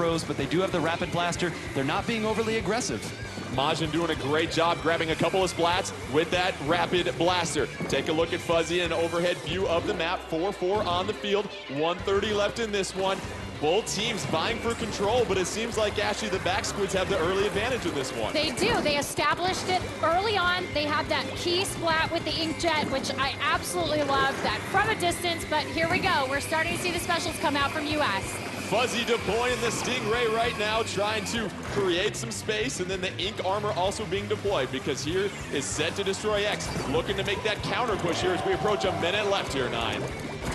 pros, but they do have the Rapid Blaster. They're not being overly aggressive. Majin doing a great job grabbing a couple of splats with that Rapid Blaster. Take a look at Fuzzy, an overhead view of the map. 4-4 on the field, 1:30 left in this one. Both teams vying for control, but it seems like actually the back squids have the early advantage in this one. They do. They established it early on. They have that key splat with the inkjet, which I absolutely love that from a distance, but here we go. We're starting to see the specials come out from US. Fuzzy deploying the Stingray right now, trying to create some space, and then the Ink Armor also being deployed because here is Set to Destroy X, looking to make that counter push here as we approach a minute left here, 9.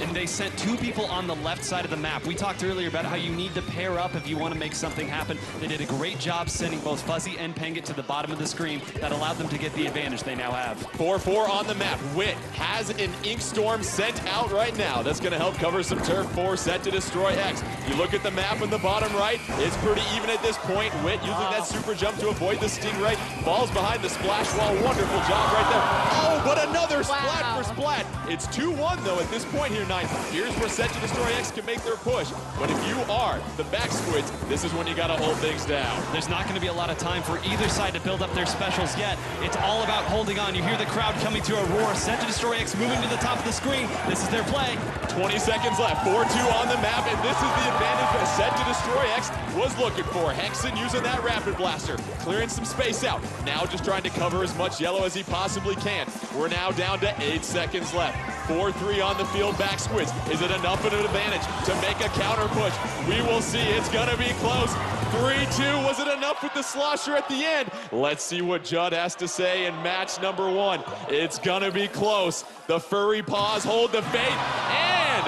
And they sent 2 people on the left side of the map. We talked earlier about how you need to pair up if you want to make something happen. They did a great job sending both Fuzzy and Pengit to the bottom of the screen. That allowed them to get the advantage they now have. 4-4 on the map. Wit has an Ink Storm sent out right now. That's going to help cover some turf for Set to Destroy X. You look at the map in the bottom right, it's pretty even at this point. Wit using that super jump to avoid the Stingray, falls behind the splash wall. Wonderful job right there. Oh, but another splat for Splat. It's 2-1 though at this point here, 9. Here's where Set to Destroy X can make their push. But if you are the back squids, this is when you gotta hold things down. There's not gonna be a lot of time for either side to build up their specials yet. It's all about holding on. You hear the crowd coming to a roar. Set to Destroy X moving to the top of the screen. This is their play. 20 seconds left, 4-2 on the map, and this is the advantage that Set to Destroy X was looking for. Hexen using that Rapid Blaster, clearing some space out. Now just trying to cover as much yellow as he possibly can. We're now down to 8 seconds left. 4-3 on the field, back squids. Is it enough of an advantage to make a counter push? We will see. It's gonna be close. 3-2. Was it enough with the slosher at the end? Let's see what Judd has to say in match number 1. It's gonna be close. The furry paws hold the fate, and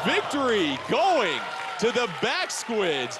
victory going to the back squids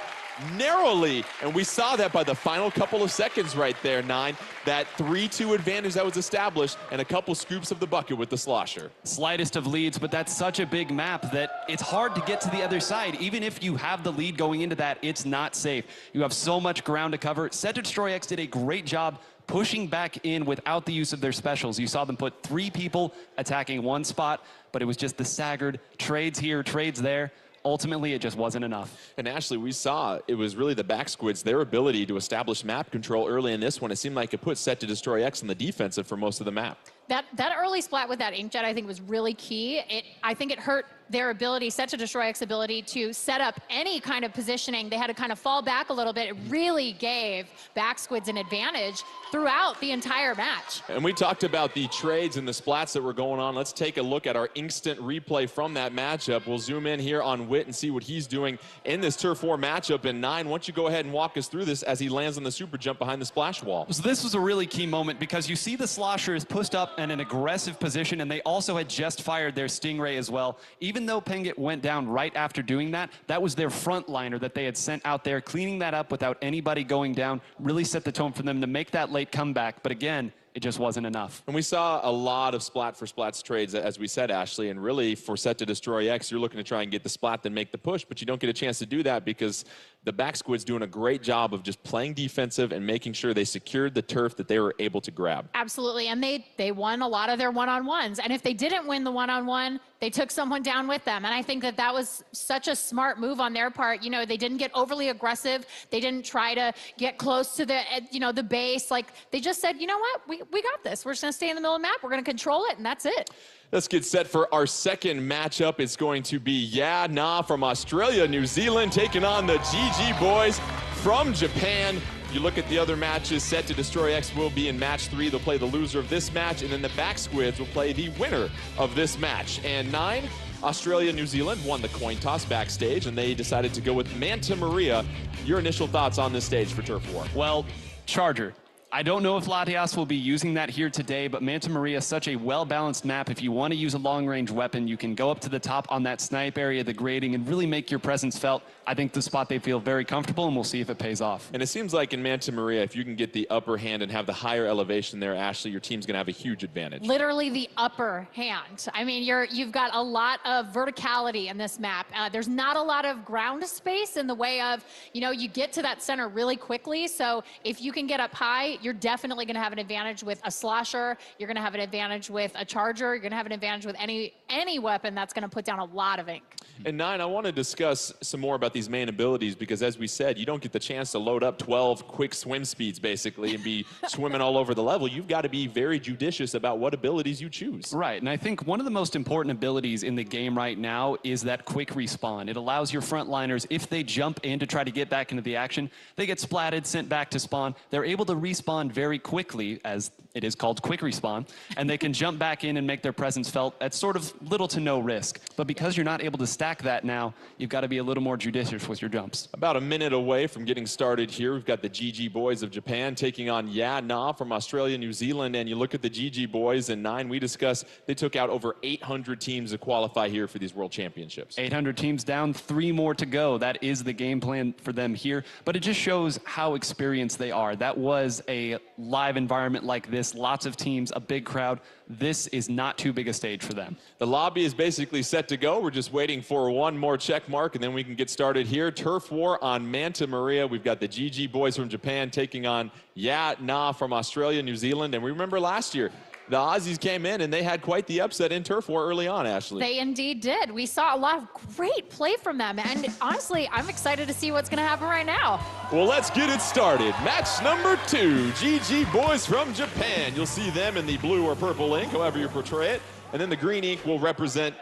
narrowly, and we saw that by the final couple of seconds right there, 9. That 3-2 advantage that was established, and a couple scoops of the bucket with the slosher. Slightest of leads, but that's such a big map that it's hard to get to the other side. Even if you have the lead going into that, it's not safe. You have so much ground to cover. Set to Destroy X did a great job pushing back in without the use of their specials. You saw them put 3 people attacking 1 spot, but it was just the staggered trades here, trades there. Ultimately, it just wasn't enough. And Ashley, we saw it was really the back squids, their ability to establish map control early in this one. It seemed like it put Set to Destroy X on the defensive for most of the map. That early splat with that inkjet, I think, was really key. I think it hurt their ability, Set to Destroy X's ability to set up any kind of positioning. They had to kind of fall back a little bit. It really gave back squids an advantage throughout the entire match. And we talked about the trades and the splats that were going on. Let's take a look at our instant replay from that matchup. We'll zoom in here on Wit and see what he's doing in this Turf War matchup. And 9, why don't you go ahead and walk us through this as he lands on the super jump behind the splash wall. So this was a really key moment because you see the slosher is pushed up in an aggressive position, and they also had just fired their Stingray as well. Even though Pengit went down right after doing that, that was their frontliner that they had sent out there. Cleaning that up without anybody going down really set the tone for them to make that late comeback. But again, it just wasn't enough. And we saw a lot of splat for splats trades, as we said, Ashley, and really for Set to Destroy X, you're looking to try and get the splat, then make the push, but you don't get a chance to do that because the back squid's doing a great job of just playing defensive and making sure they secured the turf that they were able to grab. Absolutely, and they won a lot of their one-on-ones, and if they didn't win the one-on-one, they took someone down with them, and I think that was such a smart move on their part. You know, they didn't get overly aggressive. They didn't try to get close to the, the base. Like, they just said, you know what, we got this. We're just gonna stay in the middle of the map. We're gonna control it, and that's it. Let's get set for our second matchup. It's going to be Yeah Nah from Australia, New Zealand, taking on the GG boys from Japan. You look at the other matches, Set to Destroy X will be in match 3. They'll play the loser of this match, and then the back squids will play the winner of this match. And 9, Australia, New Zealand won the coin toss backstage, and they decided to go with Manta Maria. Your initial thoughts on this stage for Turf War? Well, Charger. I don't know if Latias will be using that here today, but Manta Maria is such a well-balanced map. If you want to use a long-range weapon, you can go up to the top on that snipe area, the grading, and really make your presence felt. I think the spot they feel very comfortable, and we'll see if it pays off. And it seems like in Manta Maria, if you can get the upper hand and have the higher elevation there, Ashley, your team's going to have a huge advantage. Literally the upper hand. I mean, you've got a lot of verticality in this map. There's not a lot of ground space in the way of, you get to that center really quickly. So if you can get up high, you're definitely going to have an advantage with a slasher. You're going to have an advantage with a charger. You're going to have an advantage with any weapon that's going to put down a lot of ink. And Nine, I want to discuss some more about these main abilities because, as we said, you don't get the chance to load up 12 quick swim speeds, basically, and be swimming all over the level. You've got to be very judicious about what abilities you choose. Right, and I think one of the most important abilities in the game right now is that quick respawn. It allows your frontliners, if they jump in to try to get back into the action, they get splatted, sent back to spawn. They're able to respawn very quickly, as it is called quick respawn, and they can jump back in and make their presence felt at sort of little to no risk. But because you're not able to stack that now, you've got to be a little more judicious with your jumps. About a minute away from getting started here, we've got the GG Boys of Japan taking on Yeah Nah from Australia, New Zealand, and you look at the GG Boys, and Nine, we discussed, they took out over 800 teams to qualify here for these World Championships. 800 teams down, 3 more to go. That is the game plan for them here, but it just shows how experienced they are. That was a live environment like this, lots of teams, a big crowd. This is not too big a stage for them. The lobby is basically set to go. We're just waiting for one more check mark, and then we can get started here. Turf War on Manta Maria. We've got the GG Boys from Japan taking on Yeah Nah from Australia, New Zealand. And we remember last year, the Aussies came in and they had quite the upset in Turf War early on, Ashley. They indeed did. We saw a lot of great play from them. And honestly, I'm excited to see what's going to happen right now. Well, let's get it started. Match number 2, GG Boys from Japan. You'll see them in the blue or purple ink, however you portray it. And then the green ink will represent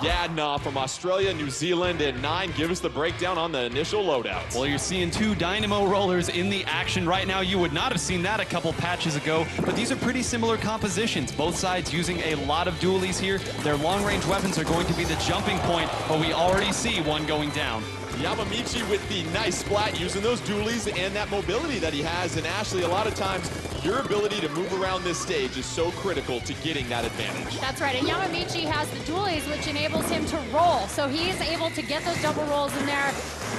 Yeah Nah from Australia, New Zealand, and Nine, give us the breakdown on the initial loadouts. Well, you're seeing 2 Dynamo rollers in the action right now. You would not have seen that a couple patches ago, but these are pretty similar compositions. Both sides using a lot of dualies here. Their long-range weapons are going to be the jumping point, but we already see one going down. Yamamichi with the nice splat, using those dualies and that mobility that he has. And Ashley, a lot of times, your ability to move around this stage is so critical to getting that advantage. That's right, and Yamamichi has the dualies, which enables him to roll. So he's able to get those double rolls in there,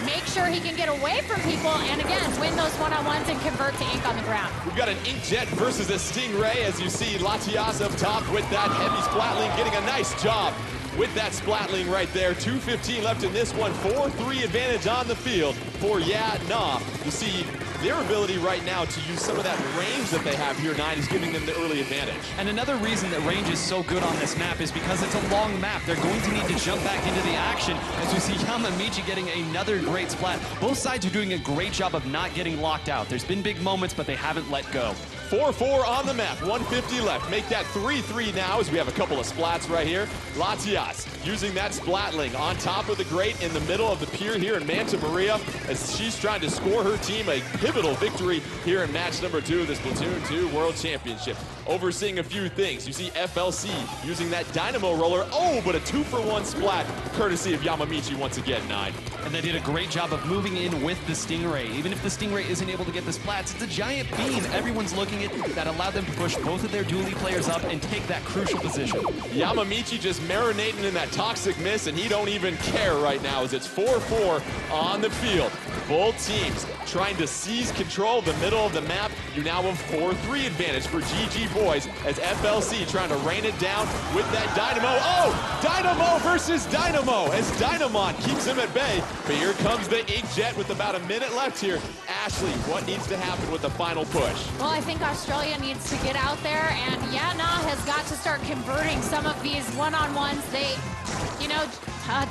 make sure he can get away from people, and again, win those one-on-ones and convert to ink on the ground. We've got an Inkjet versus a Stingray, as you see Latias up top with that heavy splatling, getting a nice job with that splatling right there. 2:15 left in this one. 4-3 advantage on the field for Yeah Nah. You see their ability right now to use some of that range that they have here, Nine, is giving them the early advantage. And another reason that range is so good on this map is because it's a long map. They're going to need to jump back into the action, as we see Yamamichi getting another great splat. Both sides are doing a great job of not getting locked out. There's been big moments, but they haven't let go. 4-4 on the map, 150 left. Make that 3-3 now, as we have a couple of splats right here. Latias using that splatling on top of the grate in the middle of the pier here in Manta Maria, as she's trying to score her team a pivotal victory here in match number 2 of the Splatoon 2 World Championship. Overseeing a few things. You see FLC using that Dynamo roller. Oh, but a 2-for-1 splat, courtesy of Yamamichi once again, Nine. And they did a great job of moving in with the Stingray. Even if the Stingray isn't able to get the splats, it's a giant beam everyone's looking at that allowed them to push both of their dually players up and take that crucial position. Yamamichi just marinating in that toxic miss, and he don't even care right now, as it's 4-4 on the field. Both teams trying to seize control of the middle of the map. You now have 4-3 advantage for GG Boys, as FLC trying to rain it down with that Dynamo. Oh, Dynamo versus Dynamo, as Dynamon keeps him at bay. But here comes the Inkjet with about a minute left here. Ashley, what needs to happen with the final push? Well, I think Australia needs to get out there, and Yeah Nah has got to start converting some of these one-on-ones.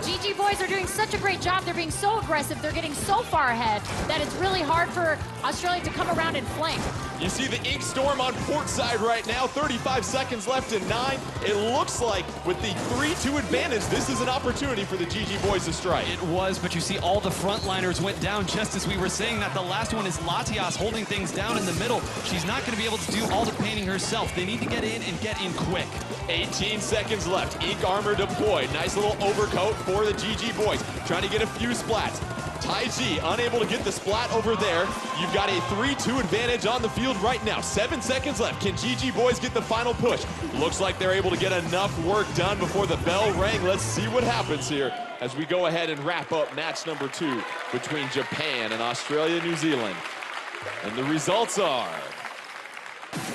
GG Boys are doing such a great job. They're being so aggressive. They're getting so far ahead that it's really hard for Australia to come around and flank. You see the Ink Storm on port side right now. 35 seconds left in 9. It looks like with the 3-2 advantage, this is an opportunity for the GG Boys to strike. It was, but you see all the frontliners went down just as we were saying that. The last one is Latias holding things down in the middle. She's not going to be able to do all the painting herself. They need to get in and get in quick. 18 seconds left. Ink armor deployed. Nice little overcoat for the GG Boys. Trying to get a few splats. Taiji unable to get the splat over there. You've got a 3-2 advantage on the field right now. 7 seconds left. Can GG Boys get the final push? Looks like they're able to get enough work done before the bell rang. Let's see what happens here as we go ahead and wrap up match number 2 between Japan and Australia, New Zealand. And the results are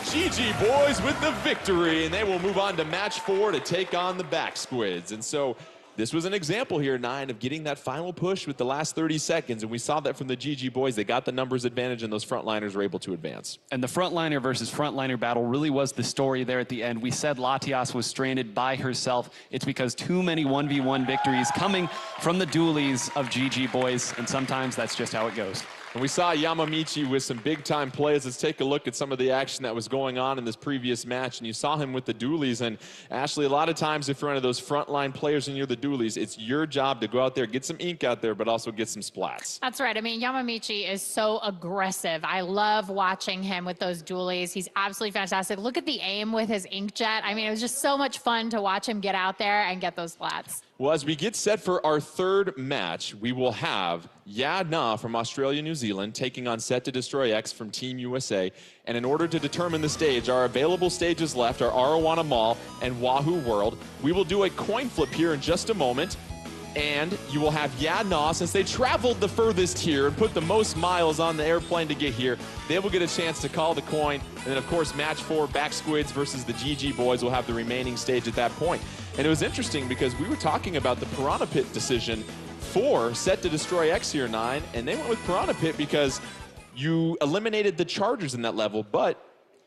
GG Boys with the victory, and they will move on to match 4 to take on the Back Squids. And so this was an example here, 9, of getting that final push with the last 30 seconds, and we saw that from the GG boys. They got the numbers advantage, and those frontliners were able to advance. And the frontliner versus frontliner battle really was the story there at the end. We said Latias was stranded by herself. It's because too many 1v1 victories coming from the dualies of GG boys, and sometimes that's just how it goes. And we saw Yamamichi with some big-time plays. Let's take a look at some of the action that was going on in this previous match. And you saw him with the dualies. And Ashley, a lot of times if you're one of those frontline players and you're the dualies, it's your job to go out there, get some ink out there, but also get some splats. That's right. I mean, Yamamichi is so aggressive. I love watching him with those dualies. He's absolutely fantastic. Look at the aim with his inkjet. I mean, it was just so much fun to watch him get out there and get those splats. Well, as we get set for our third match, we will have Ya Na from Australia, New Zealand, taking on Set to Destroy X from Team USA. And in order to determine the stage, our available stages left are Arowana Mall and Wahoo World. We will do a coin flip here in just a moment. And you will have Ya Na, since they traveled the furthest here and put the most miles on the airplane to get here, they will get a chance to call the coin. And then, of course, match 4, Back Squids versus the GG boys will have the remaining stage at that point. And it was interesting because we were talking about the Piranha Pit decision for Set to Destroy X here, 9, and they went with Piranha Pit because you eliminated the chargers in that level, but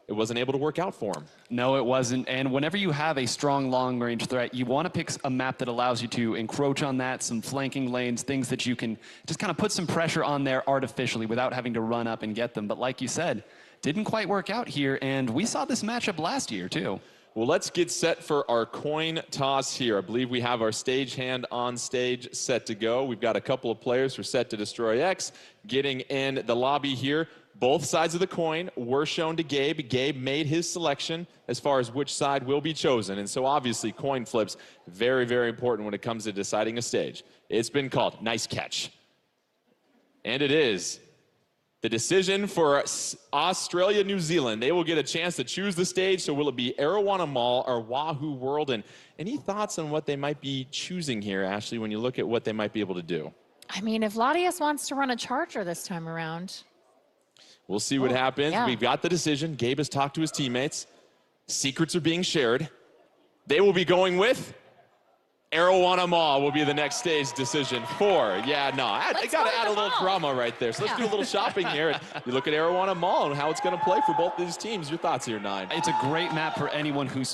it wasn't able to work out for them. No, it wasn't. And whenever you have a strong long-range threat, you want to pick a map that allows you to encroach on that, some flanking lanes, things that you can just kind of put some pressure on there artificially without having to run up and get them. But like you said, didn't quite work out here, and we saw this matchup last year, too. Well, let's get set for our coin toss here. I believe we have our stagehand on stage set to go. We've got a couple of players for Set to Destroy X getting in the lobby here. Both sides of the coin were shown to Gabe. Gabe made his selection as far as which side will be chosen. And so obviously coin flips, very, very important when it comes to deciding a stage. It's been called. Nice catch. And it is the decision for Australia, New Zealand. They will get a chance to choose the stage. So will it be Arowana Mall or Wahoo World? And any thoughts on what they might be choosing here, Ashley, when you look at what they might be able to do? I mean, if Latias wants to run a charger this time around. We'll see what happens. Yeah. We've got the decision. Gabe has talked to his teammates. Secrets are being shared. They will be going with Arowana Mall will be the next stage decision for I got to add a little drama right there. So let's do a little shopping here. And you look at Arowana Mall and how it's going to play for both these teams. Your thoughts here, 9? It's a great map for anyone who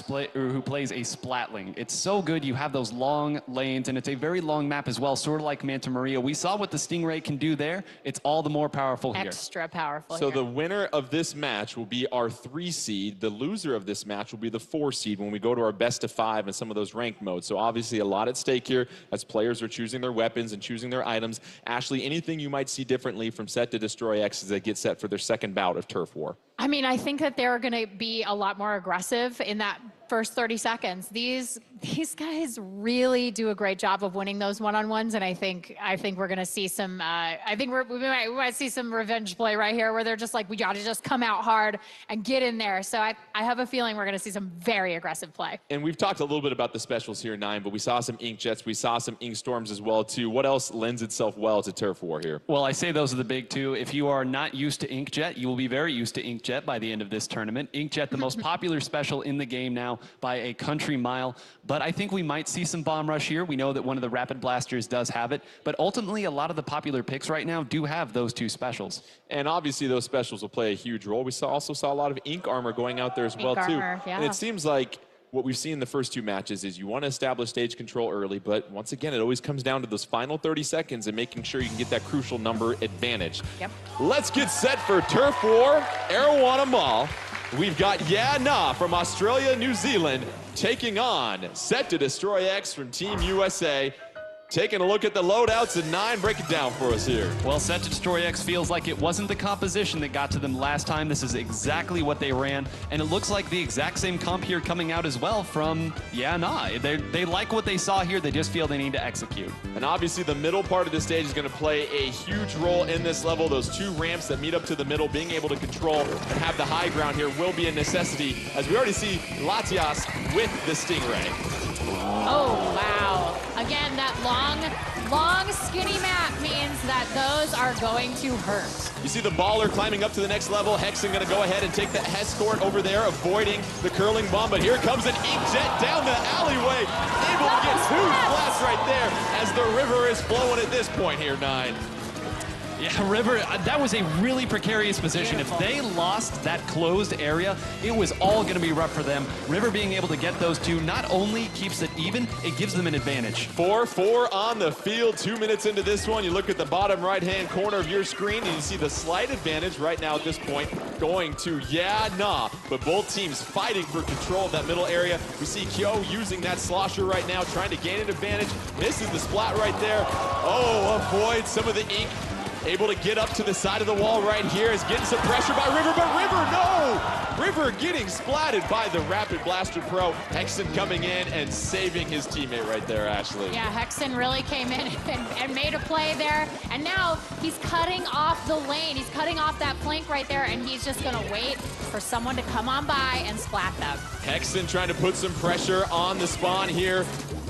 plays a splatling. It's so good. You have those long lanes, and it's a very long map as well, sort of like Manta Maria. We saw what the Stingray can do there. It's all the more powerful here. Extra powerful So here. the winner of this match will be our 3 seed. The loser of this match will be the 4 seed when we go to our best of 5 and some of those ranked modes. So obviously a lot at stake here as players are choosing their weapons and choosing their items. Ashley, anything you might see differently from Set to Destroy X as they get set for their second bout of Turf War? I mean, I think that they're going to be a lot more aggressive in that first 30 seconds. These guys really do a great job of winning those one-on-ones, and I think we're going to see some. I think we might see some revenge play right here, where they're just like, we got to just come out hard and get in there. So I have a feeling we're going to see some very aggressive play. And we've talked a little bit about the specials here, 9, but we saw some ink jets, we saw some ink storms as well too. What else lends itself well to Turf War here? Well, I say those are the big two. If you are not used to Inkjet, you will be very used to Inkjet by the end of this tournament. Inkjet, the most popular special in the game now by a country mile. But I think we might see some Bomb Rush here. We know that one of the Rapid Blasters does have it. But ultimately, a lot of the popular picks right now do have those two specials. And obviously, those specials will play a huge role. We also saw a lot of ink armor going out there as well, too. Armor, yeah. And it seems like what we've seen in the first 2 matches is you want to establish stage control early, but once again, it always comes down to those final 30 seconds and making sure you can get that crucial number advantage. Yep. Let's get set for Turf War, Arowana Mall. We've got Ya Na from Australia, New Zealand, taking on Set to Destroy X from Team USA. Taking a look at the loadouts, and 9, break it down for us here. Well, Set to Destroy X feels like it wasn't the composition that got to them last time. This is exactly what they ran, and it looks like the exact same comp here coming out as well from Ya Na. They like what they saw here. They just feel they need to execute. And obviously, the middle part of the stage is going to play a huge role in this level. Those 2 ramps that meet up to the middle, being able to control and have the high ground here will be a necessity, as we already see Latias with the Stingray. Oh, wow. Again, and that long, skinny map means that those are going to hurt. You see the baller climbing up to the next level. Hexen going to go ahead and take the escort over there, avoiding the curling bomb. But here comes an inkjet down the alleyway, able to get 2 splats right there as the river is flowing at this point here, 9. Yeah, River, that was a really precarious position. Beautiful. If they lost that closed area, it was all going to be rough for them. River being able to get those 2 not only keeps it even, it gives them an advantage. 4-4 on the field, 2 minutes into this one. You look at the bottom right-hand corner of your screen, and you see the slight advantage right now at this point going to Yeah Nah. But both teams fighting for control of that middle area. We see Kyo using that slosher right now, trying to gain an advantage. Misses the splat right there. Oh, avoids some of the ink. Able to get up to the side of the wall right here, is getting some pressure by River, but River, no! River getting splatted by the Rapid Blaster Pro. Hexen coming in and saving his teammate right there, Ashley. Yeah, Hexen really came in and made a play there. And now he's cutting off the lane. He's cutting off that flank right there, and he's just gonna wait for someone to come on by and splat them. Hexen trying to put some pressure on the spawn here.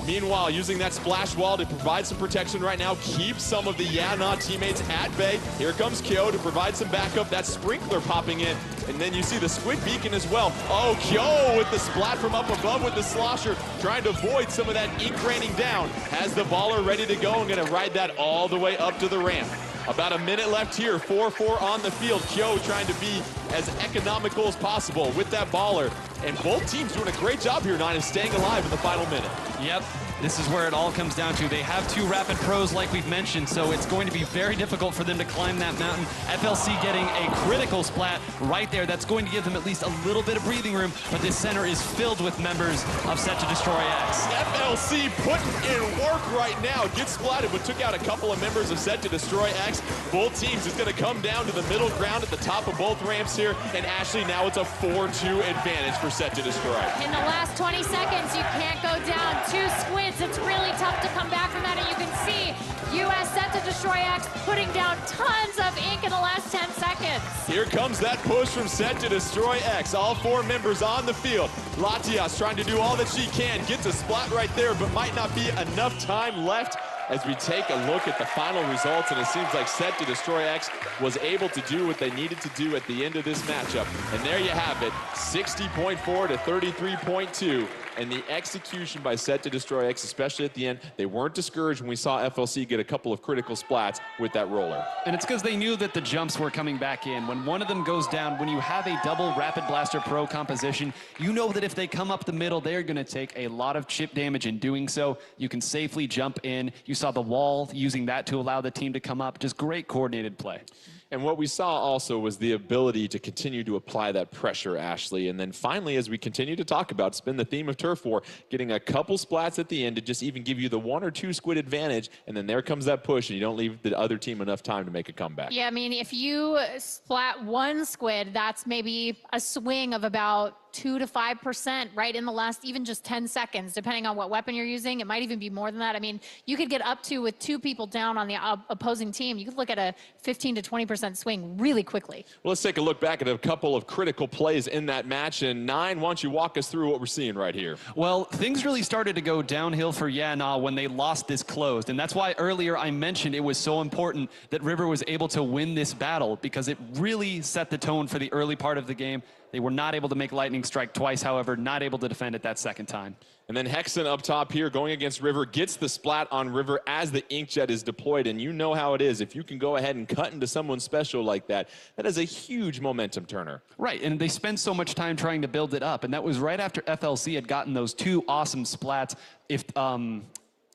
Meanwhile, using that splash wall to provide some protection right now, keep some of the Yeah Nah teammates at bay. Here comes Kyo to provide some backup. That sprinkler popping in. And then you see the squid beacon as well. Oh, Kyo with the splat from up above with the slosher, trying to avoid some of that ink raining down. Has the baller ready to go and gonna ride that all the way up to the ramp. About a minute left here, 4-4 on the field. Kyo trying to be as economical as possible with that baller. And both teams doing a great job here, 9, is staying alive in the final minute. Yep. This is where it all comes down to. They have 2 Rapid Pros like we've mentioned, so it's going to be very difficult for them to climb that mountain. FLC getting a critical splat right there. That's going to give them at least a little bit of breathing room, but this center is filled with members of Set to Destroy X. FLC putting in work right now. Gets splatted, but took out a couple of members of Set to Destroy X. Both teams is going to come down to the middle ground at the top of both ramps here. And Ashley, now it's a 4-2 advantage for Set to Destroy. In the last 20 seconds, you can't go down 2 squids. It's really tough to come back from that, and you can see US Set to Destroy X putting down tons of ink in the last 10 seconds. Here comes that push from Set to Destroy X. All 4 members on the field. Latias trying to do all that she can. Gets a splat right there, but might not be enough time left as we take a look at the final results, and it seems like Set to Destroy X was able to do what they needed to do at the end of this matchup. And there you have it, 60.4 to 33.2. And the execution by Set to Destroy X, especially at the end, they weren't discouraged when we saw FLC get a couple of critical splats with that roller. And it's because they knew that the jumps were coming back in. When one of them goes down, when you have a double Rapid Blaster Pro composition, you know that if they come up the middle, they're going to take a lot of chip damage in doing so. You can safely jump in. You saw the wall, using that to allow the team to come up. Just great coordinated play. And what we saw also was the ability to continue to apply that pressure, Ashley. And then finally, as we continue to talk about, it's been the theme of Turf War, getting a couple splats at the end to just even give you the 1 or 2 squid advantage. And then there comes that push, and you don't leave the other team enough time to make a comeback. Yeah, I mean, if you splat 1 squid, that's maybe a swing of about 2 to 5% right in the last even just 10 seconds, depending on what weapon you're using. It might even be more than that. I mean, you could get up to, with 2 people down on the opposing team, you could look at a 15 to 20% swing really quickly. Well, let's take a look back at a couple of critical plays in that match. And 9, why don't you walk us through what we're seeing right here? Well, things really started to go downhill for Yeah Nah when they lost this closed. And that's why earlier I mentioned it was so important that River was able to win this battle, because it really set the tone for the early part of the game. They were not able to make lightning strike twice, however, not able to defend it that second time. And then Hexen up top here going against River, gets the splat on River as the inkjet is deployed. And you know how it is. If you can go ahead and cut into someone special like that, that is a huge momentum turner. Right, and they spend so much time trying to build it up. And that was right after FLC had gotten those 2 awesome splats. If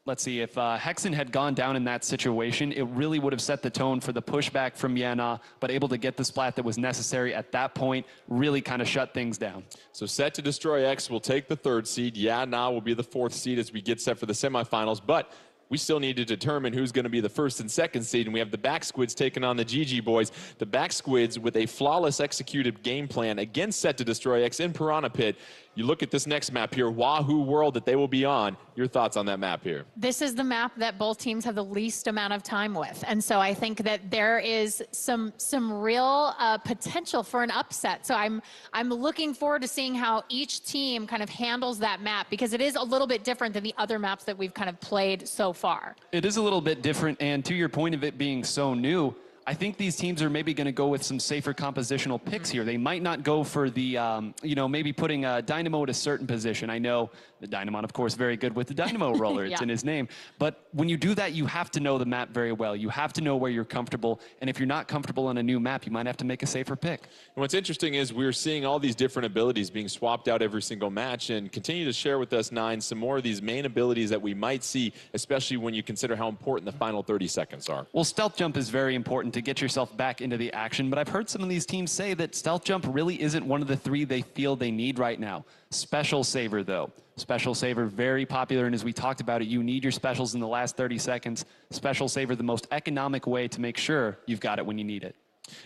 let's see, if Hexen had gone down in that situation, it really would have set the tone for the pushback from Yeah Nah, but able to get the splat that was necessary at that point really kind of shut things down. So Set to Destroy X will take the 3rd seed. Yeah Nah will be the 4th seed as we get set for the semifinals, but we still need to determine who's going to be the 1st and 2nd seed, and we have the Back Squids taking on the GG Boys. The Back Squids with a flawless executed game plan against Set to Destroy X in Piranha Pit. You look at this next map here, Wahoo World, that they will be on. Your thoughts on that map here? This is the map that both teams have the least amount of time with. And so I think that there is some real potential for an upset. So I'm looking forward to seeing how each team kind of handles that map, because it is a little bit different than the other maps that we've kind of played so far. It is a little bit different, and to your point of it being so new, I think these teams are maybe going to go with some safer compositional picks here. They might not go for the, maybe putting Dynamo at a certain position. I know the Dynamon, of course, very good with the Dynamo roller. It's in his name. But when you do that, you have to know the map very well. You have to know where you're comfortable. And if you're not comfortable on a new map, you might have to make a safer pick. And what's interesting is we're seeing all these different abilities being swapped out every single match, and continue to share with us, Nine, some more of these main abilities that we might see, especially when you consider how important the final 30 seconds are. Well, Stealth Jump is very important to get yourself back into the action, but I've heard some of these teams say that Stealth Jump really isn't one of the three they feel they need right now. Special Saver, though. Special Saver, very popular, and as we talked about it, you need your specials in the last 30 seconds. Special Saver, the most economic way to make sure you've got it when you need it.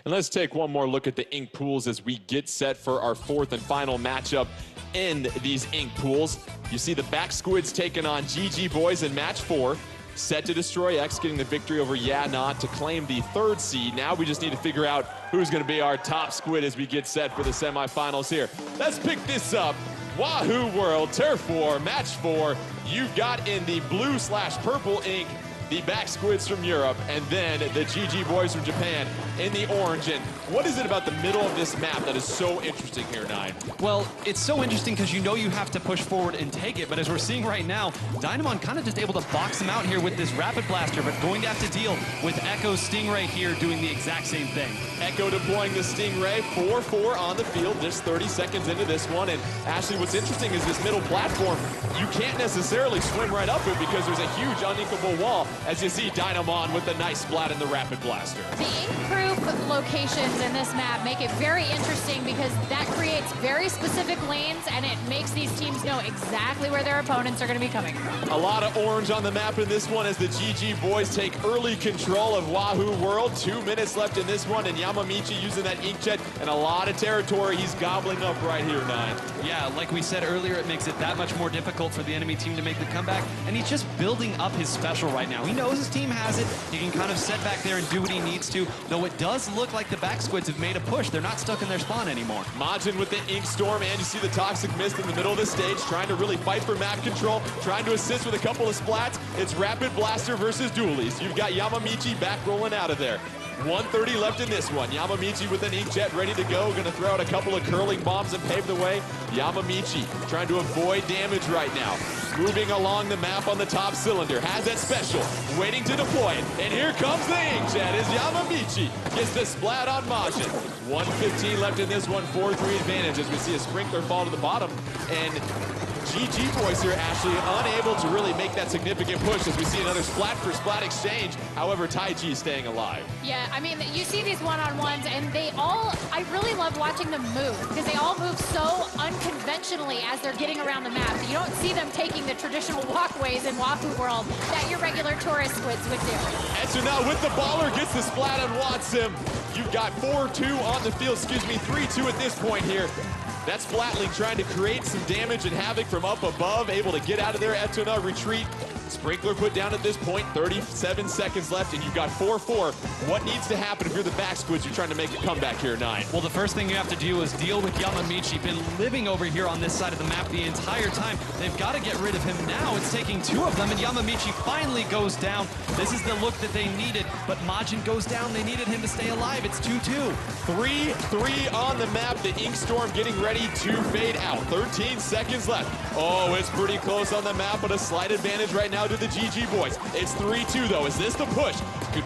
And let's take one more look at the ink pools as we get set for our fourth and final matchup in these ink pools. You see the Back Squids taking on GG Boys in match 4. Set to destroy X, getting the victory over Yeah Not to claim the 3rd seed. Now we just need to figure out who's going to be our top squid as we get set for the semifinals here. Let's pick this up. Wahoo World, Turf War, match 4. You've got in the blue/purple ink the Back Squids from Europe, and then the GG Boys from Japan in the orange. And what is it about the middle of this map that is so interesting here, Nine? Well, it's so interesting because you know you have to push forward and take it, but as we're seeing right now, Dynamon kind of just able to box him out here with this Rapid Blaster, but going to have to deal with Echo's Stingray here doing the exact same thing. Echo deploying the Stingray, 4-4 on the field, just 30 seconds into this one. And Ashley, what's interesting is this middle platform, you can't necessarily swim right up it because there's a huge uninkable wall, as you see Dynamon with a nice splat in the Rapid Blaster. The ink-proof locations in this map make it very interesting because that creates very specific lanes, and it makes these teams know exactly where their opponents are going to be coming from. A lot of orange on the map in this one as the GG Boys take early control of Wahoo World. 2 minutes left in this one, and Yamamichi using that inkjet and a lot of territory he's gobbling up right here, Nine. Yeah, like we said earlier, it makes it that much more difficult for the enemy team to make the comeback, and he's just building up his special right now. He knows his team has it. He can kind of set back there and do what he needs to, though it does look like the Back Squids have made a push. They're not stuck in their spawn anymore. Majin with the Ink Storm, and you see the Toxic Mist in the middle of the stage, trying to really fight for map control, trying to assist with a couple of splats. It's Rapid Blaster versus Dualies. You've got Yamamichi back rolling out of there. 1:30 left in this one. Yamamichi with an inkjet ready to go. Going to throw out a couple of curling bombs and pave the way. Yamamichi trying to avoid damage right now. Moving along the map on the top cylinder. Has that special. Waiting to deploy it. And here comes the inkjet as Yamamichi gets the splat on Majin. 1:15 left in this one. 4-3 advantage as we see a sprinkler fall to the bottom. And GG Boys here, Ashley, unable to really make that significant push as we see another splat for splat exchange. However, Taiji is staying alive. Yeah, I mean, you see these one-on-ones, and I really love watching them move because they all move so unconventionally as they're getting around the map. You don't see them taking the traditional walkways in Wahoo World that your regular tourist squids would do. And so now with the baller, gets the splat on Watsim. You've got 4-2 on the field, 3-2 at this point here. That's Flatling trying to create some damage and havoc from up above, able to get out of there. Etuna retreat. Sprinkler put down at this point, 37 seconds left, and you've got 4-4. What needs to happen if you're the Back Squids? You're trying to make a comeback here, Nine. Well, the first thing you have to do is deal with Yamamichi. Been living over here on this side of the map the entire time. They've got to get rid of him now. It's taking 2 of them, and Yamamichi finally goes down. This is the look that they needed, but Majin goes down. They needed him to stay alive. It's 2-2. 3-3 on the map. The Ink Storm getting ready to fade out. 13 seconds left. Oh, it's pretty close on the map, but a slight advantage right now to the GG Boys. It's 3-2 though. Is this the push?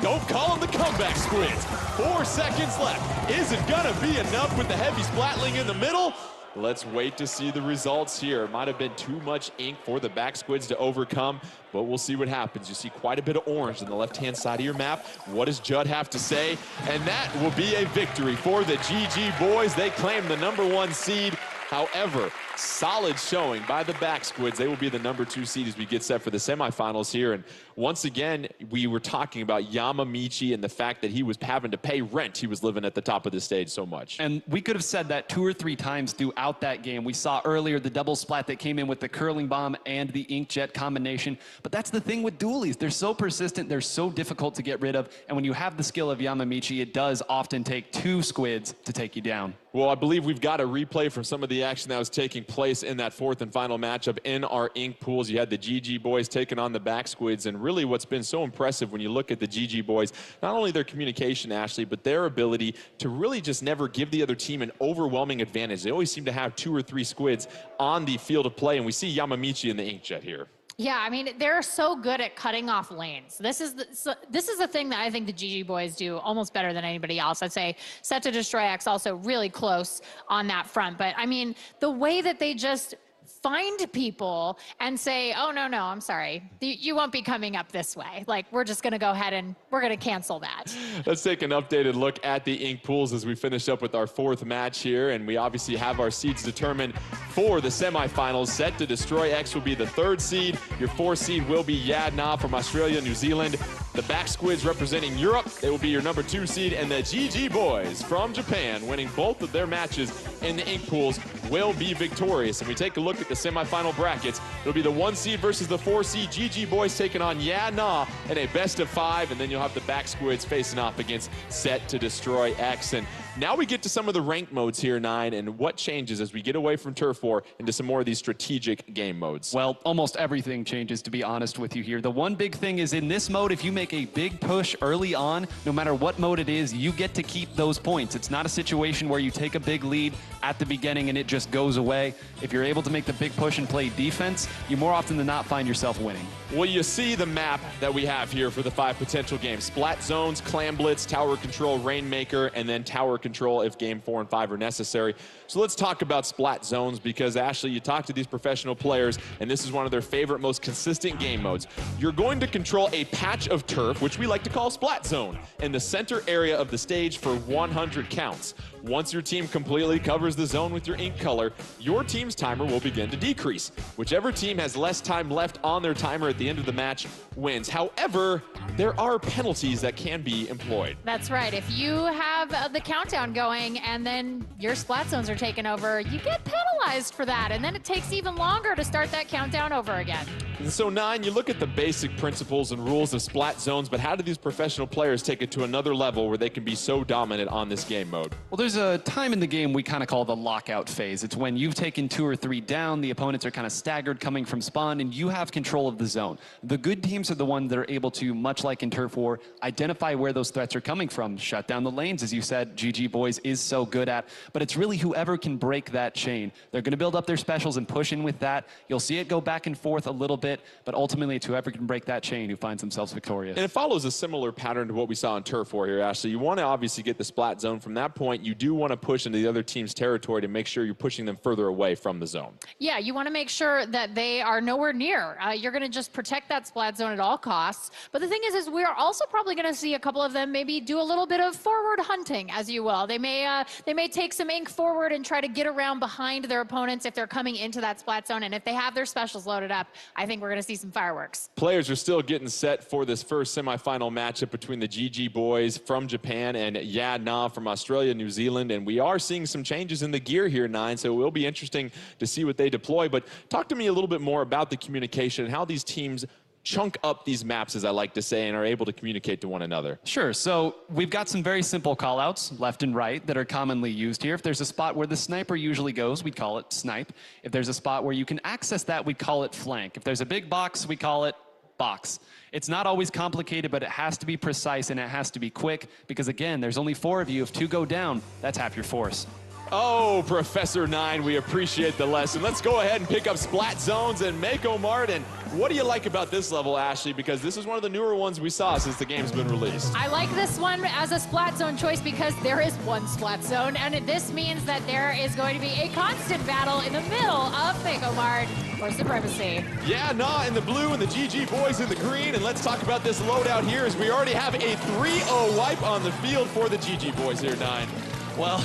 Don't call them the comeback Squids. 4 seconds left. Is it gonna be enough with the heavy splatling in the middle? Let's wait to see the results here. It might have been too much ink for the Back Squids to overcome, but we'll see what happens. You see quite a bit of orange on the left-hand side of your map. What does Judd have to say? And that will be a victory for the GG Boys. They claim the #1 seed. However, Solid showing by the Back Squids. They will be the #2 seed as we get set for the semifinals here. And once again, we were talking about Yamamichi and the fact that he was having to pay rent. He was living at the top of the stage so much. And we could have said that 2 or 3 times throughout that game. We saw earlier the double splat that came in with the curling bomb and the inkjet combination. But that's the thing with dualies. They're so persistent. They're so difficult to get rid of. And when you have the skill of Yamamichi, it does often take 2 squids to take you down. Well, I believe we've got a replay from some of the action that was taking place in that 4th and final matchup in our ink pools. You had the GG boys taking on the Back Squids, and really what's been so impressive when you look at the GG boys, not only their communication, Ashley, but their ability to really just never give the other team an overwhelming advantage. They always seem to have 2 or 3 squids on the field of play, and we see Yamamichi in the inkjet here. Yeah, I mean, they're so good at cutting off lanes. This is the thing that I think the GG boys do almost better than anybody else. I'd say Set to Destroy X also really close on that front. But I mean, the way that they just find people and say, oh, no, I'm sorry. You won't be coming up this way. Like, we're just going to go ahead and we're going to cancel that. Let's take an updated look at the ink pools as we finish up with our 4th match here. And we obviously have our seeds determined for the semifinals. Set to Destroy X will be the 3rd seed. Your 4th seed will be Yadna from Australia, New Zealand. The Back Squids representing Europe, they will be your #2 seed. And the GG boys from Japan, winning both of their matches in the ink pools, will be victorious. And we take a look at the semifinal brackets. It'll be the 1 seed versus the 4 seed. GG boys taking on Na in a best-of-5, and then you'll have the Back Squids facing off against Set to Destroy X. And now we get to some of the ranked modes here, 9, and what changes as we get away from Turf War into some more of these strategic game modes. Well, almost everything changes, to be honest with you here. The one big thing is in this mode, if you make a big push early on, no matter what mode it is, you get to keep those points. It's not a situation where you take a big lead at the beginning and it just goes away. If you're able to make the big push and play defense, you more often than not find yourself winning. Well, you see the map that we have here for the 5 potential games. Splat Zones, Clam Blitz, Tower Control, Rainmaker, and then Tower Control if game 4 and 5 are necessary. So let's talk about Splat Zones, because Ashley, you talk to these professional players, and this is one of their favorite, most consistent game modes. You're going to control a patch of turf, which we like to call Splat Zone, in the center area of the stage for 100 counts. Once your team completely covers the zone with your ink color, your team's timer will begin to decrease. Whichever team has less time left on their timer at the end of the match wins. However, there are penalties that can be employed. That's right. If you have the countdown going and then your Splat Zones are taken over, you get penalized for that. And then it takes even longer to start that countdown over again. And so, 9, you look at the basic principles and rules of Splat Zones, but how do these professional players take it to another level where they can be so dominant on this game mode? Well, there's a time in the game we kind of call the lockout phase. It's when you've taken 2 or 3 down, the opponents are kind of staggered coming from spawn, and you have control of the zone. The good teams are the ones that are able to, much like in Turf War, identify where those threats are coming from, shut down the lanes, as you said, GG Boys is so good at, but it's really whoever can break that chain. They're going to build up their specials and push in with that. You'll see it go back and forth a little bit, but ultimately it's whoever can break that chain who finds themselves victorious. And it follows a similar pattern to what we saw in Turf War here, Ashley. You want to obviously get the Splat Zone. From that point, you do want to push into the other team's territory to make sure you're pushing them further away from the zone. Yeah, you want to make sure that they are nowhere near. You're going to just protect that Splat Zone at all costs. But the thing is we're also probably going to see a couple of them maybe do a little bit of forward hunting, as you will. They may take some ink forward and try to get around behind their opponents if they're coming into that Splat Zone. And if they have their specials loaded up, I think we're going to see some fireworks. Players are still getting set for this first semifinal matchup between the GG Boys from Japan and Yadna from Australia, New Zealand. And we are seeing some changes in the gear here, 9, so it will be interesting to see what they deploy. But talk to me a little bit more about the communication and how these teams chunk up these maps, as I like to say, and are able to communicate to one another. Sure. So we've got some very simple callouts, left and right, that are commonly used here. If there's a spot where the sniper usually goes, we'd call it snipe. If there's a spot where you can access that, we'd call it flank. If there's a big box, we call it box. It's not always complicated, but it has to be precise and it has to be quick, because again, there's only 4 of you. If 2 go down, that's half your force. Oh, Professor 9, we appreciate the lesson. Let's go ahead and pick up Splat Zones and Mako Martin. What do you like about this level, Ashley? Because this is one of the newer ones we saw since the game's been released. I like this one as a Splat Zone choice because there is one Splat Zone, and this means that there is going to be a constant battle in the middle of Mako Mart for supremacy. Yeah, Nah in the blue and the GG Boys in the green. And let's talk about this loadout here, as we already have a 3-0 wipe on the field for the GG Boys here, 9. Well,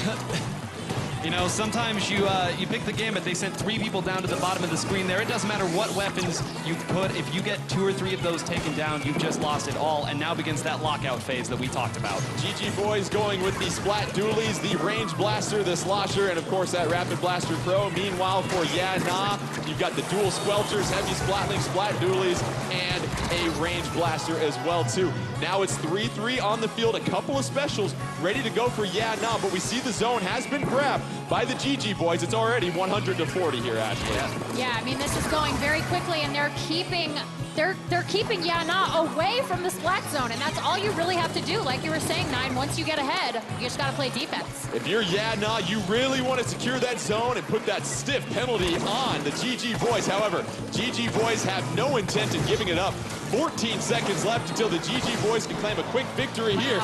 You know, sometimes you pick the gambit. They sent 3 people down to the bottom of the screen there. It doesn't matter what weapons you put. If you get 2 or 3 of those taken down, you've just lost it all. And now begins that lockout phase that we talked about. GG Boys going with the Splat Dualies, the Range Blaster, the Slosher, and of course that Rapid Blaster Pro. Meanwhile for Yeah Nah, you've got the dual Squelchers, Heavy Splatling, Splat Dualies, and a Range Blaster as well too. Now it's 3-3 on the field, a couple of specials ready to go for Yeah Nah, but we see the zone has been grabbed by the GG Boys. It's already 100-40 here, Ashley. Yeah, I mean, this is going very quickly, and they're keeping Yeah Nah away from the Splat Zone, and that's all you really have to do. Like you were saying, Nine, once you get ahead, you just got to play defense. If you're Yeah Nah, you really want to secure that zone and put that stiff penalty on the GG Boys. However, GG Boys have no intent in giving it up. 14 seconds left until the GG Boys can claim a quick victory here.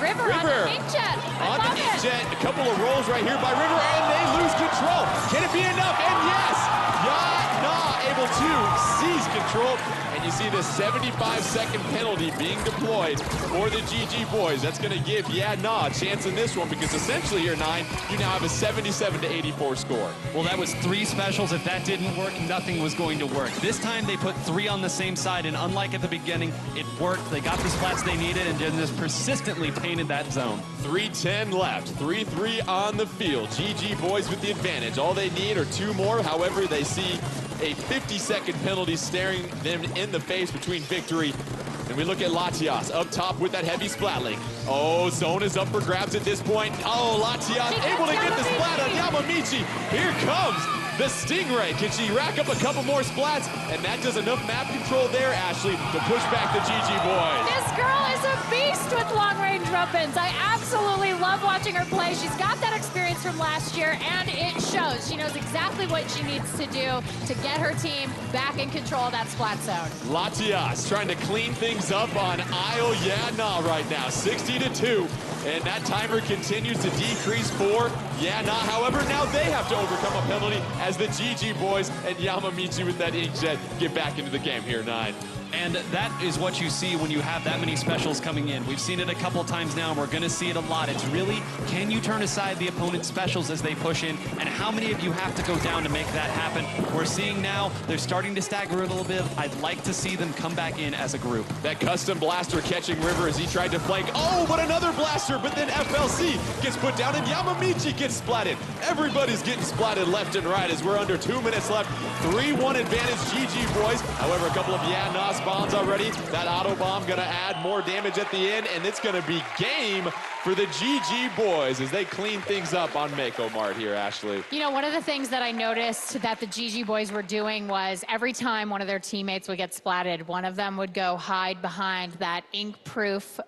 River on the inkjet. On the inkjet, a couple of rolls right here by River, and they lose control. Can it be enough? And yes, Yeah Nah able to seize control. And you see the 75-second penalty being deployed for the GG Boys. That's going to give Yeah Nah a chance in this one because essentially here, Nine, you now have a 77-84 score. Well, that was 3 specials. If that didn't work, nothing was going to work. This time they put 3 on the same side, and unlike at the beginning, it worked. They got the splats they needed and just persistently painted that zone. 3:10 left, 3-3 on the field. GG Boys with the advantage. All they need are 2 more. However, they see a 50-second penalty staring them in the face between victory. And we look at Latias up top with that heavy splatling. Oh, zone is up for grabs at this point. Oh, Latias able to get the splat on Yamamichi. Here comes the Stingray. Can she rack up a couple more splats? And that does enough map control there, Ashley, to push back the GG Boys. This girl is a beast with long-range weapons. I absolutely love watching her play. She's got that experience from last year, and it shows. She knows exactly what she needs to do to get her team back in control of that splat zone. Latias trying to clean things up on Isle Yeah Nah right now, 60-2. And that timer continues to decrease for Yeah Nah. However, now they have to overcome a penalty as the GG Boys and Yamamichi with that inkjet get back into the game here, Nine. And that is what you see when you have that many specials coming in. We've seen it a couple times now, and we're going to see it a lot. It's really, can you turn aside the opponent's specials as they push in, and how many of you have to go down to make that happen? We're seeing now they're starting to stagger a little bit. I'd like to see them come back in as a group. That custom blaster catching River as he tried to flank. Oh, but another blaster, but then FLC gets put down, and Yamamichi gets splatted. Everybody's getting splatted left and right as we're under 2 minutes left. 3-1 advantage, GG Boys. However, a couple of Yeah Nah bombs already. That auto bomb gonna add more damage at the end, and it's gonna be game for the GG Boys as they clean things up on Mako Mart here, Ashley. You know, one of the things that I noticed that the GG Boys were doing was every time one of their teammates would get splatted, one of them would go hide behind that ink-proof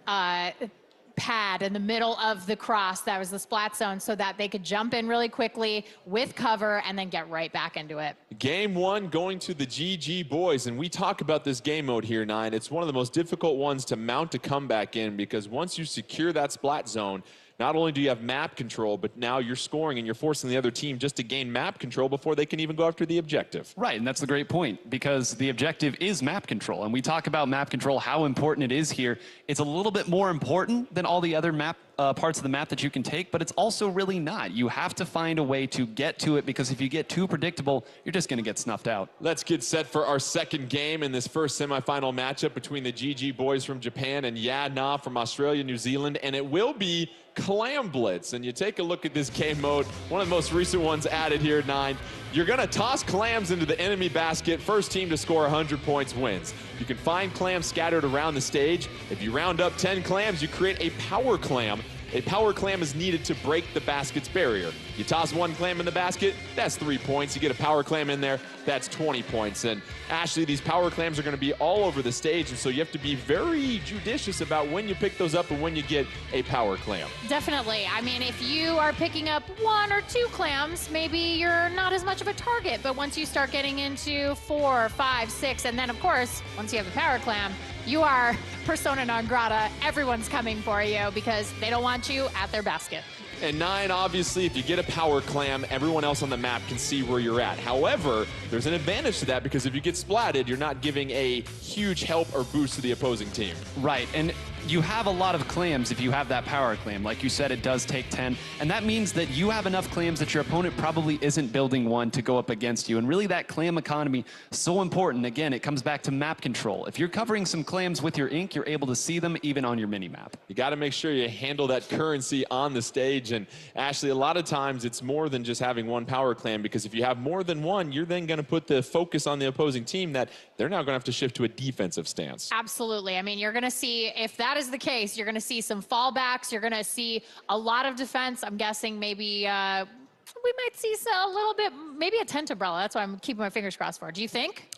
pad in the middle of the cross that was the splat zone so that they could jump in really quickly with cover and then get right back into it. Game 1 going to the GG Boys, and we talk about this game mode here, Nine. It's one of the most difficult ones to mount a comeback in because once you secure that splat zone, not only do you have map control, but now you're scoring and you're forcing the other team just to gain map control before they can even go after the objective. Right, and that's the great point, because the objective is map control. And we talk about map control, how important it is here. It's a little bit more important than all the other map parts of the map that you can take, but it's also really not. You have to find a way to get to it, because if you get too predictable, you're just going to get snuffed out. Let's get set for our second game in this first semifinal matchup between the GG Boys from Japan and Yeah Nah from Australia, New Zealand, and it will be Clam Blitz. And you take a look at this game mode, one of the most recent ones added here, Nine. You're going to toss clams into the enemy basket. First team to score 100 points wins. You can find clams scattered around the stage. If you round up 10 clams, you create a power clam. A power clam is needed to break the basket's barrier. You toss 1 clam in the basket, that's 3 points. You get a power clam in there, that's 20 points. And Ashley, these power clams are going to be all over the stage, and so you have to be very judicious about when you pick those up and when you get a power clam. Definitely. I mean, if you are picking up 1 or 2 clams, maybe you're not as much of a target. But once you start getting into 4, 5, 6, and then, of course, once you have a power clam, you are persona non grata. Everyone's coming for you because they don't want you at their basket. And 9, obviously, if you get a power clam, everyone else on the map can see where you're at. However, there's an advantage to that because if you get splatted, you're not giving a huge help or boost to the opposing team. Right, and you have a lot of clams if you have that power clam. Like you said, it does take 10, and that means that you have enough clams that your opponent probably isn't building one to go up against you. And really, that clam economy is so important. Again, it comes back to map control. If you're covering some clams with your ink, you're able to see them even on your mini-map. You got to make sure you handle that currency on the stage. And Ashley, a lot of times it's more than just having one power clam, because if you have more than one, you're then going to put the focus on the opposing team that they're now going to have to shift to a defensive stance. Absolutely. I mean, you're going to see, if that is the case, you're going to see some fallbacks. You're going to see a lot of defense. I'm guessing maybe we might see a little bit, maybe a tent umbrella. That's what I'm keeping my fingers crossed for. Do you think?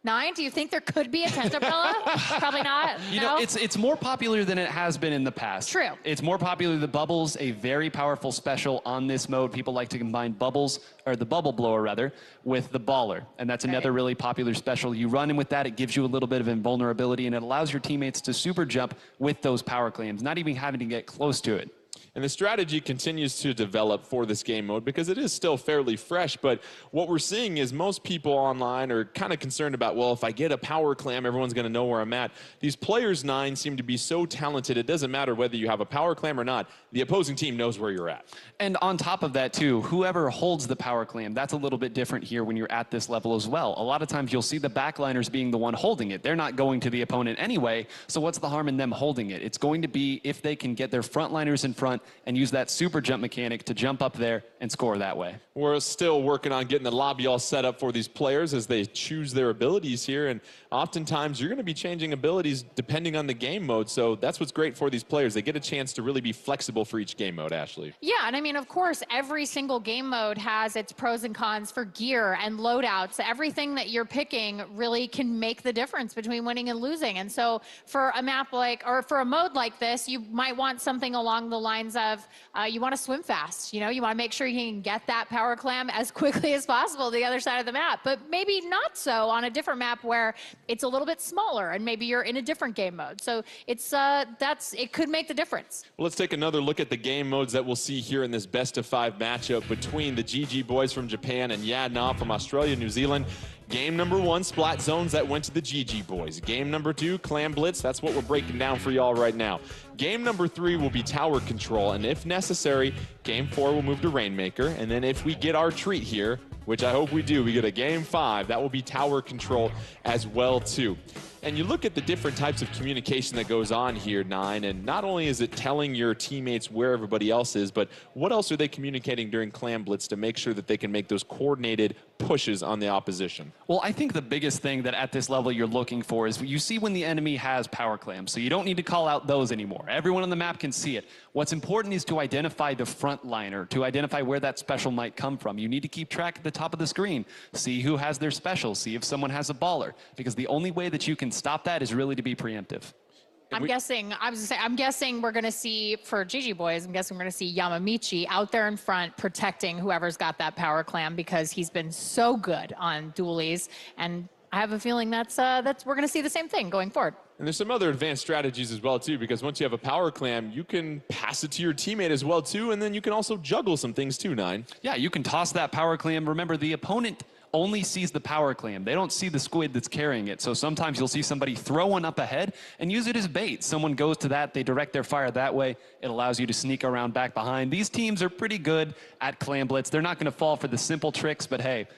9, do you think there could be a tent umbrella? Probably not. You know, it's more popular than it has been in the past. True. It's more popular. The Bubble's a very powerful special on this mode. People like to combine Bubbles, or the Bubble Blower rather, with the Baller. And that's another really popular special. You run in with that, it gives you a little bit of invulnerability, and it allows your teammates to super jump with those power clams, not even having to get close to it. And the strategy continues to develop for this game mode because it is still fairly fresh. But what we're seeing is most people online are kind of concerned about, well, if I get a power clam, everyone's going to know where I'm at. These players, 9, seem to be so talented. It doesn't matter whether you have a power clam or not. The opposing team knows where you're at. And on top of that, too, whoever holds the power clam, that's a little bit different here when you're at this level as well. A lot of times you'll see the backliners being the one holding it. They're not going to the opponent anyway, so what's the harm in them holding it? It's going to be if they can get their frontliners in front and use that super jump mechanic to jump up there and score that way. We're still working on getting the lobby all set up for these players as they choose their abilities here, and oftentimes you're going to be changing abilities depending on the game mode, so that's what's great for these players. They get a chance to really be flexible for each game mode, Ashley. Yeah, and I mean, of course, every single game mode has its pros and cons for gear and loadouts. Everything that you're picking really can make the difference between winning and losing. And so for a map like, or for a mode like this, you might want something along the lines of, you want to swim fast. You know, you want to make sure you can get that power clam as quickly as possible to the other side of the map, but maybe not so on a different map where it's a little bit smaller and maybe you're in a different game mode. So it's, it could make the difference. Well, let's take another look at the game modes that we'll see here in this best-of-5 matchup between the GG boys from Japan and Yadna from Australia, New Zealand. Game number 1, Splat Zones, that went to the GG boys. Game number 2, Clam Blitz, that's what we're breaking down for y'all right now. Game number 3 will be Tower Control, and if necessary, Game 4 will move to Rainmaker, and then if we get our treat here, which I hope we do, we get a Game 5, that will be Tower Control as well too. And you look at the different types of communication that goes on here, 9, and not only is it telling your teammates where everybody else is, but what else are they communicating during Clam Blitz to make sure that they can make those coordinated pushes on the opposition? Well, I think the biggest thing that at this level you're looking for is you see when the enemy has power clams, so you don't need to call out those anymore. Everyone on the map can see it. What's important is to identify the front liner, to identify where that special might come from. You need to keep track at the top of the screen, see who has their special, see if someone has a baller, because the only way that you can stop that is really to be preemptive. I'm guessing we're going to see, for GG boys, I'm guessing we're going to see Yamamichi out there in front protecting whoever's got that power clam because he's been so good on dualies. And I have a feeling that's we're going to see the same thing going forward. And there's some other advanced strategies as well too, because once you have a power clam, you can pass it to your teammate as well too, and then you can also juggle some things too, 9. Yeah, you can toss that power clam. Remember, the opponent only sees the power clam. They don't see the squid that's carrying it. So sometimes you'll see somebody throw one up ahead and use it as bait. Someone goes to that, they direct their fire that way. It allows you to sneak around back behind. These teams are pretty good at Clam Blitz. They're not going to fall for the simple tricks, but hey,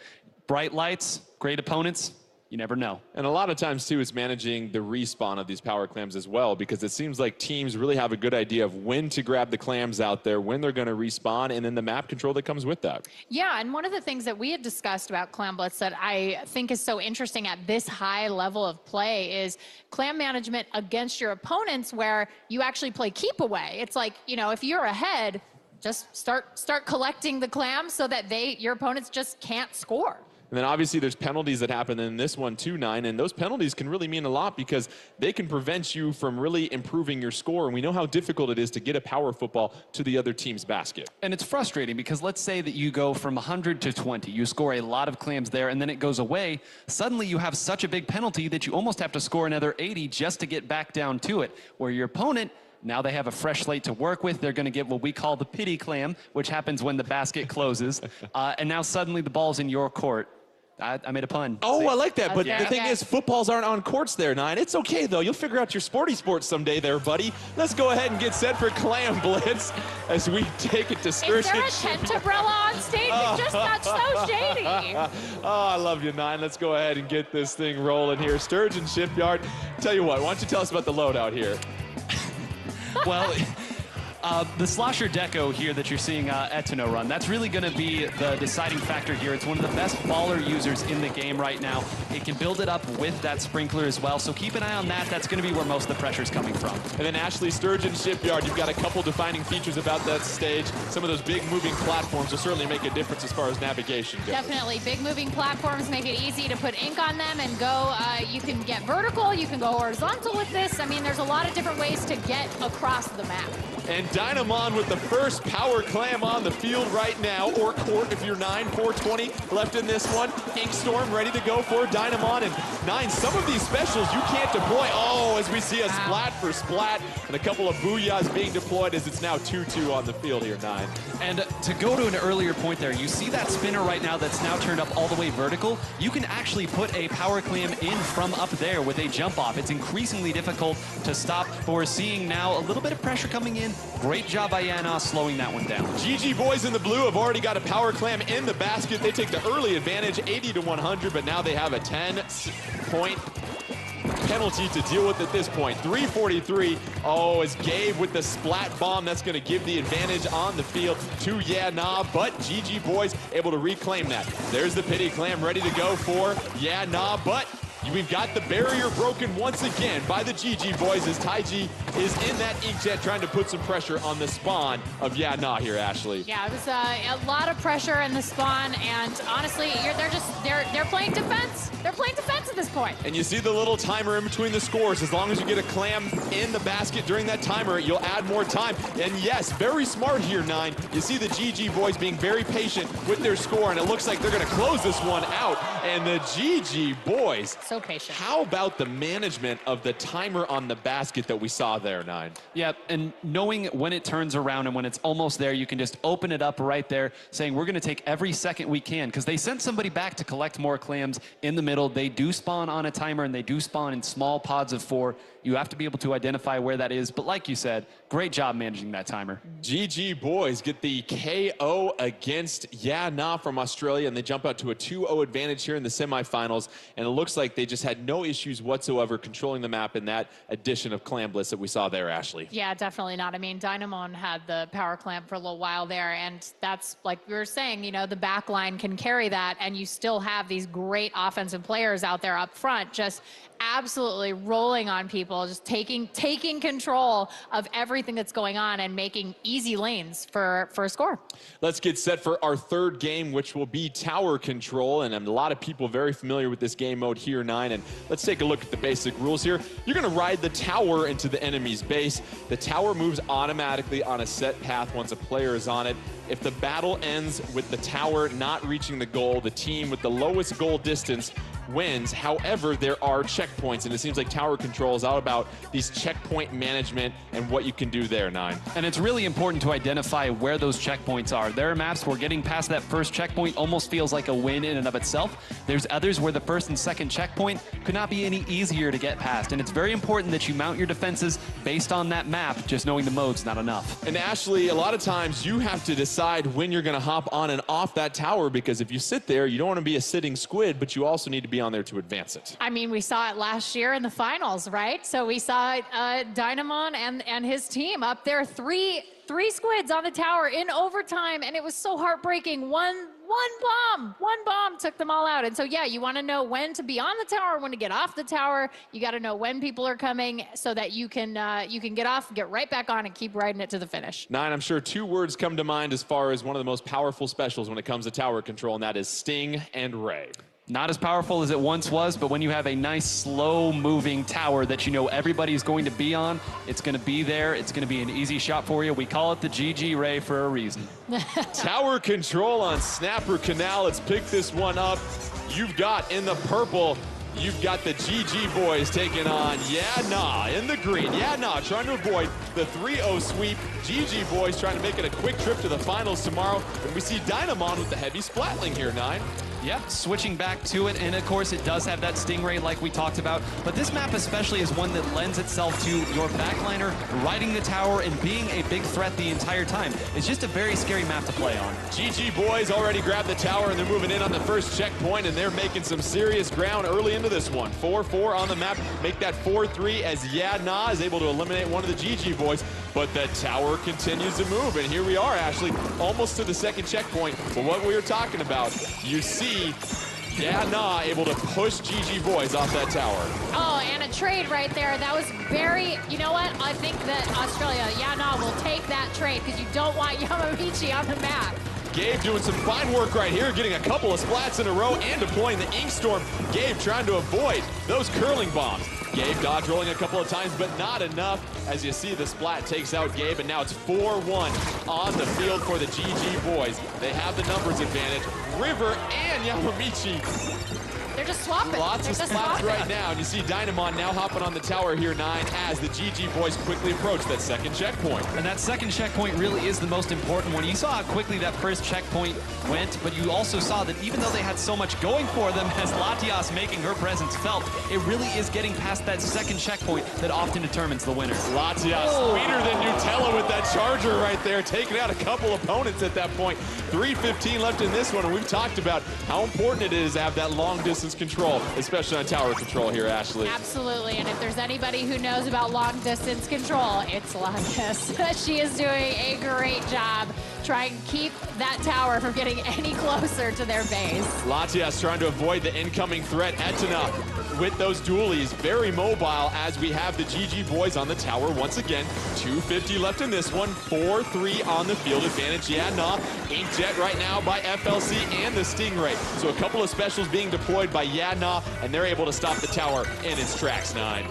bright lights, great opponents, you never know. And a lot of times too, it's managing the respawn of these power clams as well, because it seems like teams really have a good idea of when to grab the clams out there, when they're going to respawn, and then the map control that comes with that. Yeah, and one of the things that we had discussed about Clam Blitz that I think is so interesting at this high level of play is clam management against your opponents, where you actually play keep away. It's like, you know, if you're ahead, just start collecting the clams so that your opponents just can't score. And then obviously there's penalties that happen in this one too, 9, and those penalties can really mean a lot because they can prevent you from really improving your score, and we know how difficult it is to get a power football to the other team's basket. And it's frustrating because let's say that you go from 100 to 20, you score a lot of clams there, and then it goes away. Suddenly you have such a big penalty that you almost have to score another 80 just to get back down to it, where your opponent, now they have a fresh slate to work with. They're going to get what we call the pity clam, which happens when the basket closes. And now suddenly the ball's in your court. I made a pun. Oh, See? I like that. But Okay. the thing is, footballs aren't on courts there, 9. It's okay, though. You'll figure out your sporty sports someday there, buddy. Let's go ahead and get set for Clam Blitz as we take it to Is there a Sturgeon. tent umbrella on stage? It just got so shady. Oh, I love you, 9. Let's go ahead and get this thing rolling here. Sturgeon Shipyard. Tell you what, why don't you tell us about the loadout here? Well, the Slosher Deco here that you're seeing Etino run, that's really going to be the deciding factor here. It's one of the best baller users in the game right now. It can build it up with that sprinkler as well, so keep an eye on that. That's going to be where most of the pressure is coming from. And then Ashley, Sturgeon Shipyard, you've got a couple defining features about that stage. Some of those big moving platforms will certainly make a difference as far as navigation goes. Definitely. Big moving platforms make it easy to put ink on them and go. You can get vertical, you can go horizontal with this. I mean, there's a lot of different ways to get across the map. And Dynamon with the first power clam on the field right now, or court if you're 9, 420 left in this one. Inkstorm ready to go for Dynamon, and 9, some of these specials you can't deploy. Oh, as we see a splat for splat, and a couple of booyahs being deployed as it's now 2-2 on the field here, 9. And to go to an earlier point there, you see that spinner right now that's now turned up all the way vertical. You can actually put a power clam in from up there with a jump off. It's increasingly difficult to stop, but we're seeing now a little bit of pressure coming in. Great job by Yana slowing that one down. GG boys in the blue have already got a power clam in the basket. They take the early advantage, 80 to 100, but now they have a 10-point penalty to deal with at this point. 3:43. Oh, it's Gabe with the splat bomb. That's going to give the advantage on the field to Yeah Nah, but GG boys able to reclaim that. There's the pity clam ready to go for Yeah Nah, but we've got the barrier broken once again by the GG boys as Taiji is in that inkjet trying to put some pressure on the spawn of Yeah Nah here, Ashley. Yeah, it was a lot of pressure in the spawn, and honestly, they're playing defense. They're playing defense at this point. And you see the little timer in between the scores. As long as you get a clam in the basket during that timer, you'll add more time. And yes, very smart here, 9. You see the GG boys being very patient with their score, and it looks like they're going to close this one out. And the GG boys, So patient. how about the management of the timer on the basket that we saw there, 9? Yeah, and knowing when it turns around and when it's almost there, you can just open it up right there, saying we're going to take every second we can, because they sent somebody back to collect more clams in the middle. They do spawn on a timer, and they do spawn in small pods of 4. You have to be able to identify where that is, but like you said, great job managing that timer. GG boys get the KO against Yeah Nah from Australia, and they jump out to a 2-0 advantage here in the semifinals, and it looks like they just had no issues whatsoever controlling the map in that edition of Clam Blitz that we saw there, Ashley. Yeah, definitely not. I mean, Dynamon had the power clamp for a little while there, and that's, like we were saying, you know, the back line can carry that, and you still have these great offensive players out there up front just absolutely rolling on people, just taking control of everything that's going on and making easy lanes for a score. Let's get set for our third game, which will be tower control, and a lot of people very familiar with this game mode here, 9, and let's take a look at the basic rules here. You're going to ride the tower into the enemy's base. The tower moves automatically on a set path once a player is on it. If the battle ends with the tower not reaching the goal, the team with the lowest goal distance wins. However, there are checkpoints, and it seems like tower control is all about these checkpoint management and what you can do there, 9. And it's really important to identify where those checkpoints are. There are maps where getting past that first checkpoint almost feels like a win in and of itself. There's others where the first and second checkpoint could not be any easier to get past. And it's very important that you mount your defenses based on that map. Just knowing the mode's not enough. And Ashley, a lot of times you have to decide when you're going to hop on and off that tower, because if you sit there, you don't want to be a sitting squid, but you also need to be on there to advance it. I mean, we saw it last year in the finals, right? So we saw Dynamon and his team up there, three squids on the tower in overtime, and it was so heartbreaking. One bomb took them all out. And so, yeah, you want to know when to be on the tower, when to get off the tower. You got to know when people are coming so that you can get off, get right back on, and keep riding it to the finish. Nine, I'm sure 2 words come to mind as far as one of the most powerful specials when it comes to tower control, and that is Sting and Ray. Not as powerful as it once was, but when you have a nice, slow-moving tower that you know everybody's going to be on, it's going to be there. It's going to be an easy shot for you. We call it the GG Ray for a reason. Tower control on Snapper Canal. Let's pick this one up. You've got in the purple, you've got the GG boys taking on Yeah Nah in the green. Yeah Nah trying to avoid the 3-0 sweep. GG boys trying to make it a quick trip to the finals tomorrow. And we see Dynamon with the heavy splatling here, Nine. Yep, switching back to it, and of course it does have that Stingray like we talked about, but this map especially is one that lends itself to your backliner riding the tower and being a big threat the entire time. It's just a very scary map to play on. GG boys already grabbed the tower and they're moving in on the first checkpoint, and they're making some serious ground early into this one. 4-4 on the map, make that 4-3 as Yeah Nah is able to eliminate one of the GG boys, but the tower continues to move, and here we are, Ashley, almost to the second checkpoint. But what we were talking about, you see Yeah Nah able to push GG boys off that tower. Oh, and a trade right there. That was very, you know what? I think that Australia, Yeah Nah will take that trade because you don't want Yamamichi on the map. Gabe doing some fine work right here, getting a couple of splats in a row and deploying the Ink Storm. Gabe trying to avoid those curling bombs. Gabe dodge rolling a couple of times, but not enough. As you see, the splat takes out Gabe, and now it's 4-1 on the field for the GG boys. They have the numbers advantage. River and Yamamichi. They're just swapping. Lots of splats right now, and you see Dynamon now hopping on the tower here, Nine, as the GG boys quickly approach that second checkpoint. And that second checkpoint really is the most important one. You saw how quickly that first checkpoint went, but you also saw that even though they had so much going for them, as Latias making her presence felt, it really is getting past that second checkpoint that often determines the winner. Latias, sweeter than Nutella with that charger right there, taking out a couple opponents at that point. 3:15 left in this one, and we've talked about how important it is to have that long distance control, especially on tower control here, Ashley. Absolutely, and if there's anybody who knows about long distance control, it's Latias. She is doing a great job trying to keep that tower from getting any closer to their base. Latias trying to avoid the incoming threat. Etna with those dualies, very mobile as we have the GG boys on the tower once again. 2:50 left in this one, 4-3 on the field advantage. Yeah Nah, Inkjet right now by FLC and the Stingray. So a couple of specials being deployed by Yeah Nah, and they're able to stop the tower in its tracks, Nine.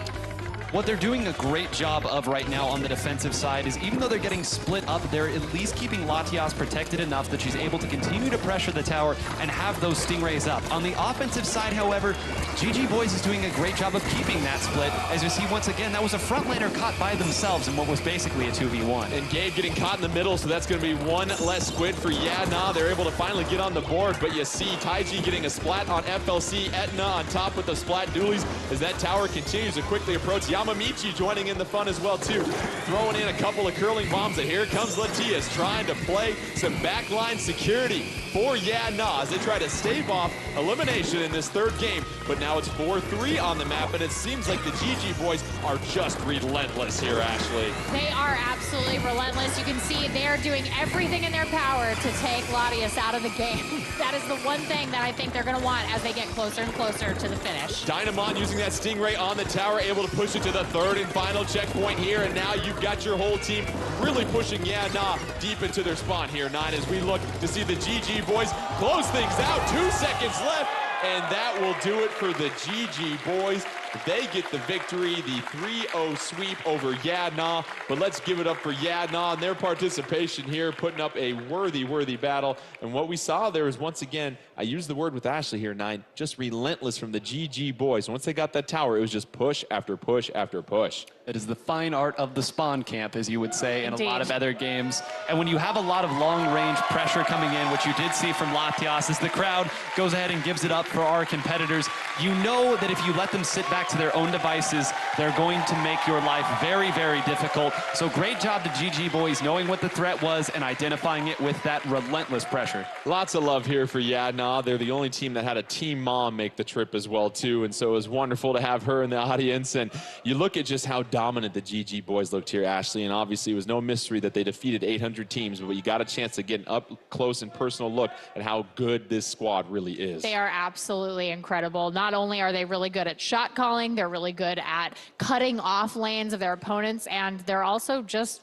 What they're doing a great job of right now on the defensive side is even though they're getting split up, they're at least keeping Latias protected enough that she's able to continue to pressure the tower and have those Stingrays up. On the offensive side, however, GG boys is doing a great job of keeping that split. As you see, once again, that was a front laner caught by themselves in what was basically a 2v1. And Gabe getting caught in the middle, so that's going to be one less squid for Yeah Nah. They're able to finally get on the board, but you see Taiji getting a splat on FLC, Etna on top with the splat dualies as that tower continues to quickly approach. Yamamichi joining in the fun as well, too. Throwing in a couple of curling bombs, and here comes Latias trying to play some backline security for Yeah Nah as they try to stave off elimination in this third game. But now it's 4-3 on the map, and it seems like the GG boys are just relentless here, Ashley. They are absolutely relentless. You can see they're doing everything in their power to take Latias out of the game. That is the one thing that I think they're going to want as they get closer and closer to the finish. Dynamon using that Stingray on the tower, able to push it to the third and final checkpoint here, and now you've got your whole team really pushing Yeah Nah deep into their spawn here, Nine, as we look to see the GG boys close things out. 2 seconds left, and that will do it for the GG boys. They get the victory, the 3-0 sweep over Yeah Nah. But let's give it up for Yeah Nah and their participation here, putting up a worthy battle. And what we saw there is, once again, I used the word with Ashley here, Nine, just relentless from the GG boys. Once they got that tower, it was just push after push after push. That is the fine art of the spawn camp, as you would say in a lot of Indeed. other games. And when you have a lot of long-range pressure coming in, which you did see from Latias, as the crowd goes ahead and gives it up for our competitors, you know that if you let them sit back to their own devices, they're going to make your life very, very difficult. So great job to GG boys knowing what the threat was and identifying it with that relentless pressure. Lots of love here for Yadna. They're the only team that had a team mom make the trip as well, too. And so it was wonderful to have her in the audience. And you look at just how dominant the GG boys looked here, Ashley. And obviously it was no mystery that they defeated 800 teams, but you got a chance to get an up close and personal look at how good this squad really is. They are absolutely incredible. Not only are they really good at shot calling, they're really good at cutting off lanes of their opponents, and they're also just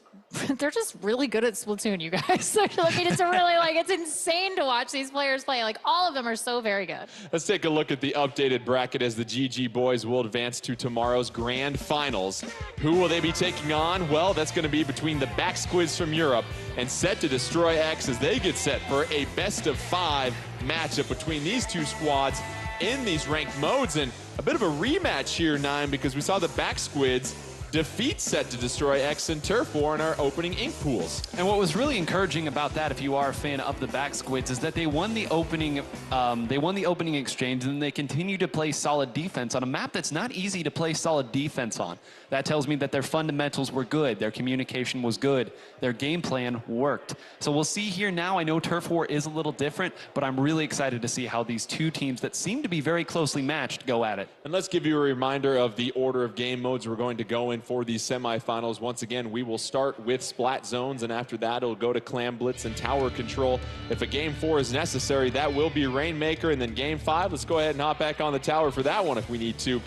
they're just really good at Splatoon, you guys. I mean, it's really it's insane to watch these players play. Like, all of them are so very good. Let's take a look at the updated bracket as the GG boys will advance to tomorrow's grand finals. Who will they be taking on? Well, that's going to be between the back squids from Europe and Set to Destroy X as they get set for a best-of-5 matchup between these two squads in these ranked modes. And a bit of a rematch here, 9, because we saw the back squids defeat Set to Destroy X and Turf War in our opening ink pools. And what was really encouraging about that, if you are a fan of the back squids, is that they won the opening exchange, and they continue to play solid defense on a map that's not easy to play solid defense on. That tells me that their fundamentals were good, their communication was good, their game plan worked. So we'll see here now. I know Turf War is a little different, but I'm really excited to see how these two teams that seem to be very closely matched go at it. And let's give you a reminder of the order of game modes we're going to go in for these semifinals. Once again, we will start with Splat Zones, and after that, it'll go to Clam Blitz and Tower Control. If a Game 4 is necessary, that will be Rainmaker, and then Game 5, let's go ahead and hop back on the tower for that one if we need to.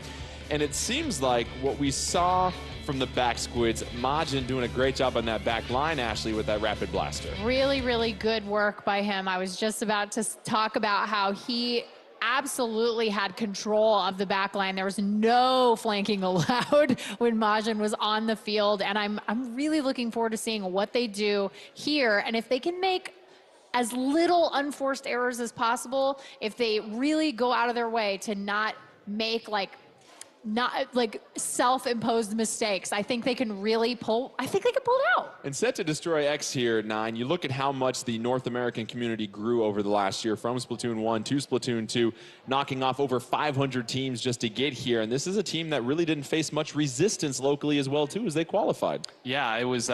And it seems like what we saw from the back squids, Majin doing a great job on that back line, Ashley, with that rapid blaster. Really, really good work by him. I was just about to talk about how he absolutely had control of the back line. There was no flanking allowed when Majin was on the field, and I'm really looking forward to seeing what they do here, and if they can make as little unforced errors as possible, if they really go out of their way to not make self-imposed mistakes. I think they can really pull it out. And Set to Destroy X here, 9, you look at how much the North American community grew over the last year from Splatoon 1 to Splatoon 2, knocking off over 500 teams just to get here. And this is a team that really didn't face much resistance locally as well, too, as they qualified. Yeah, it was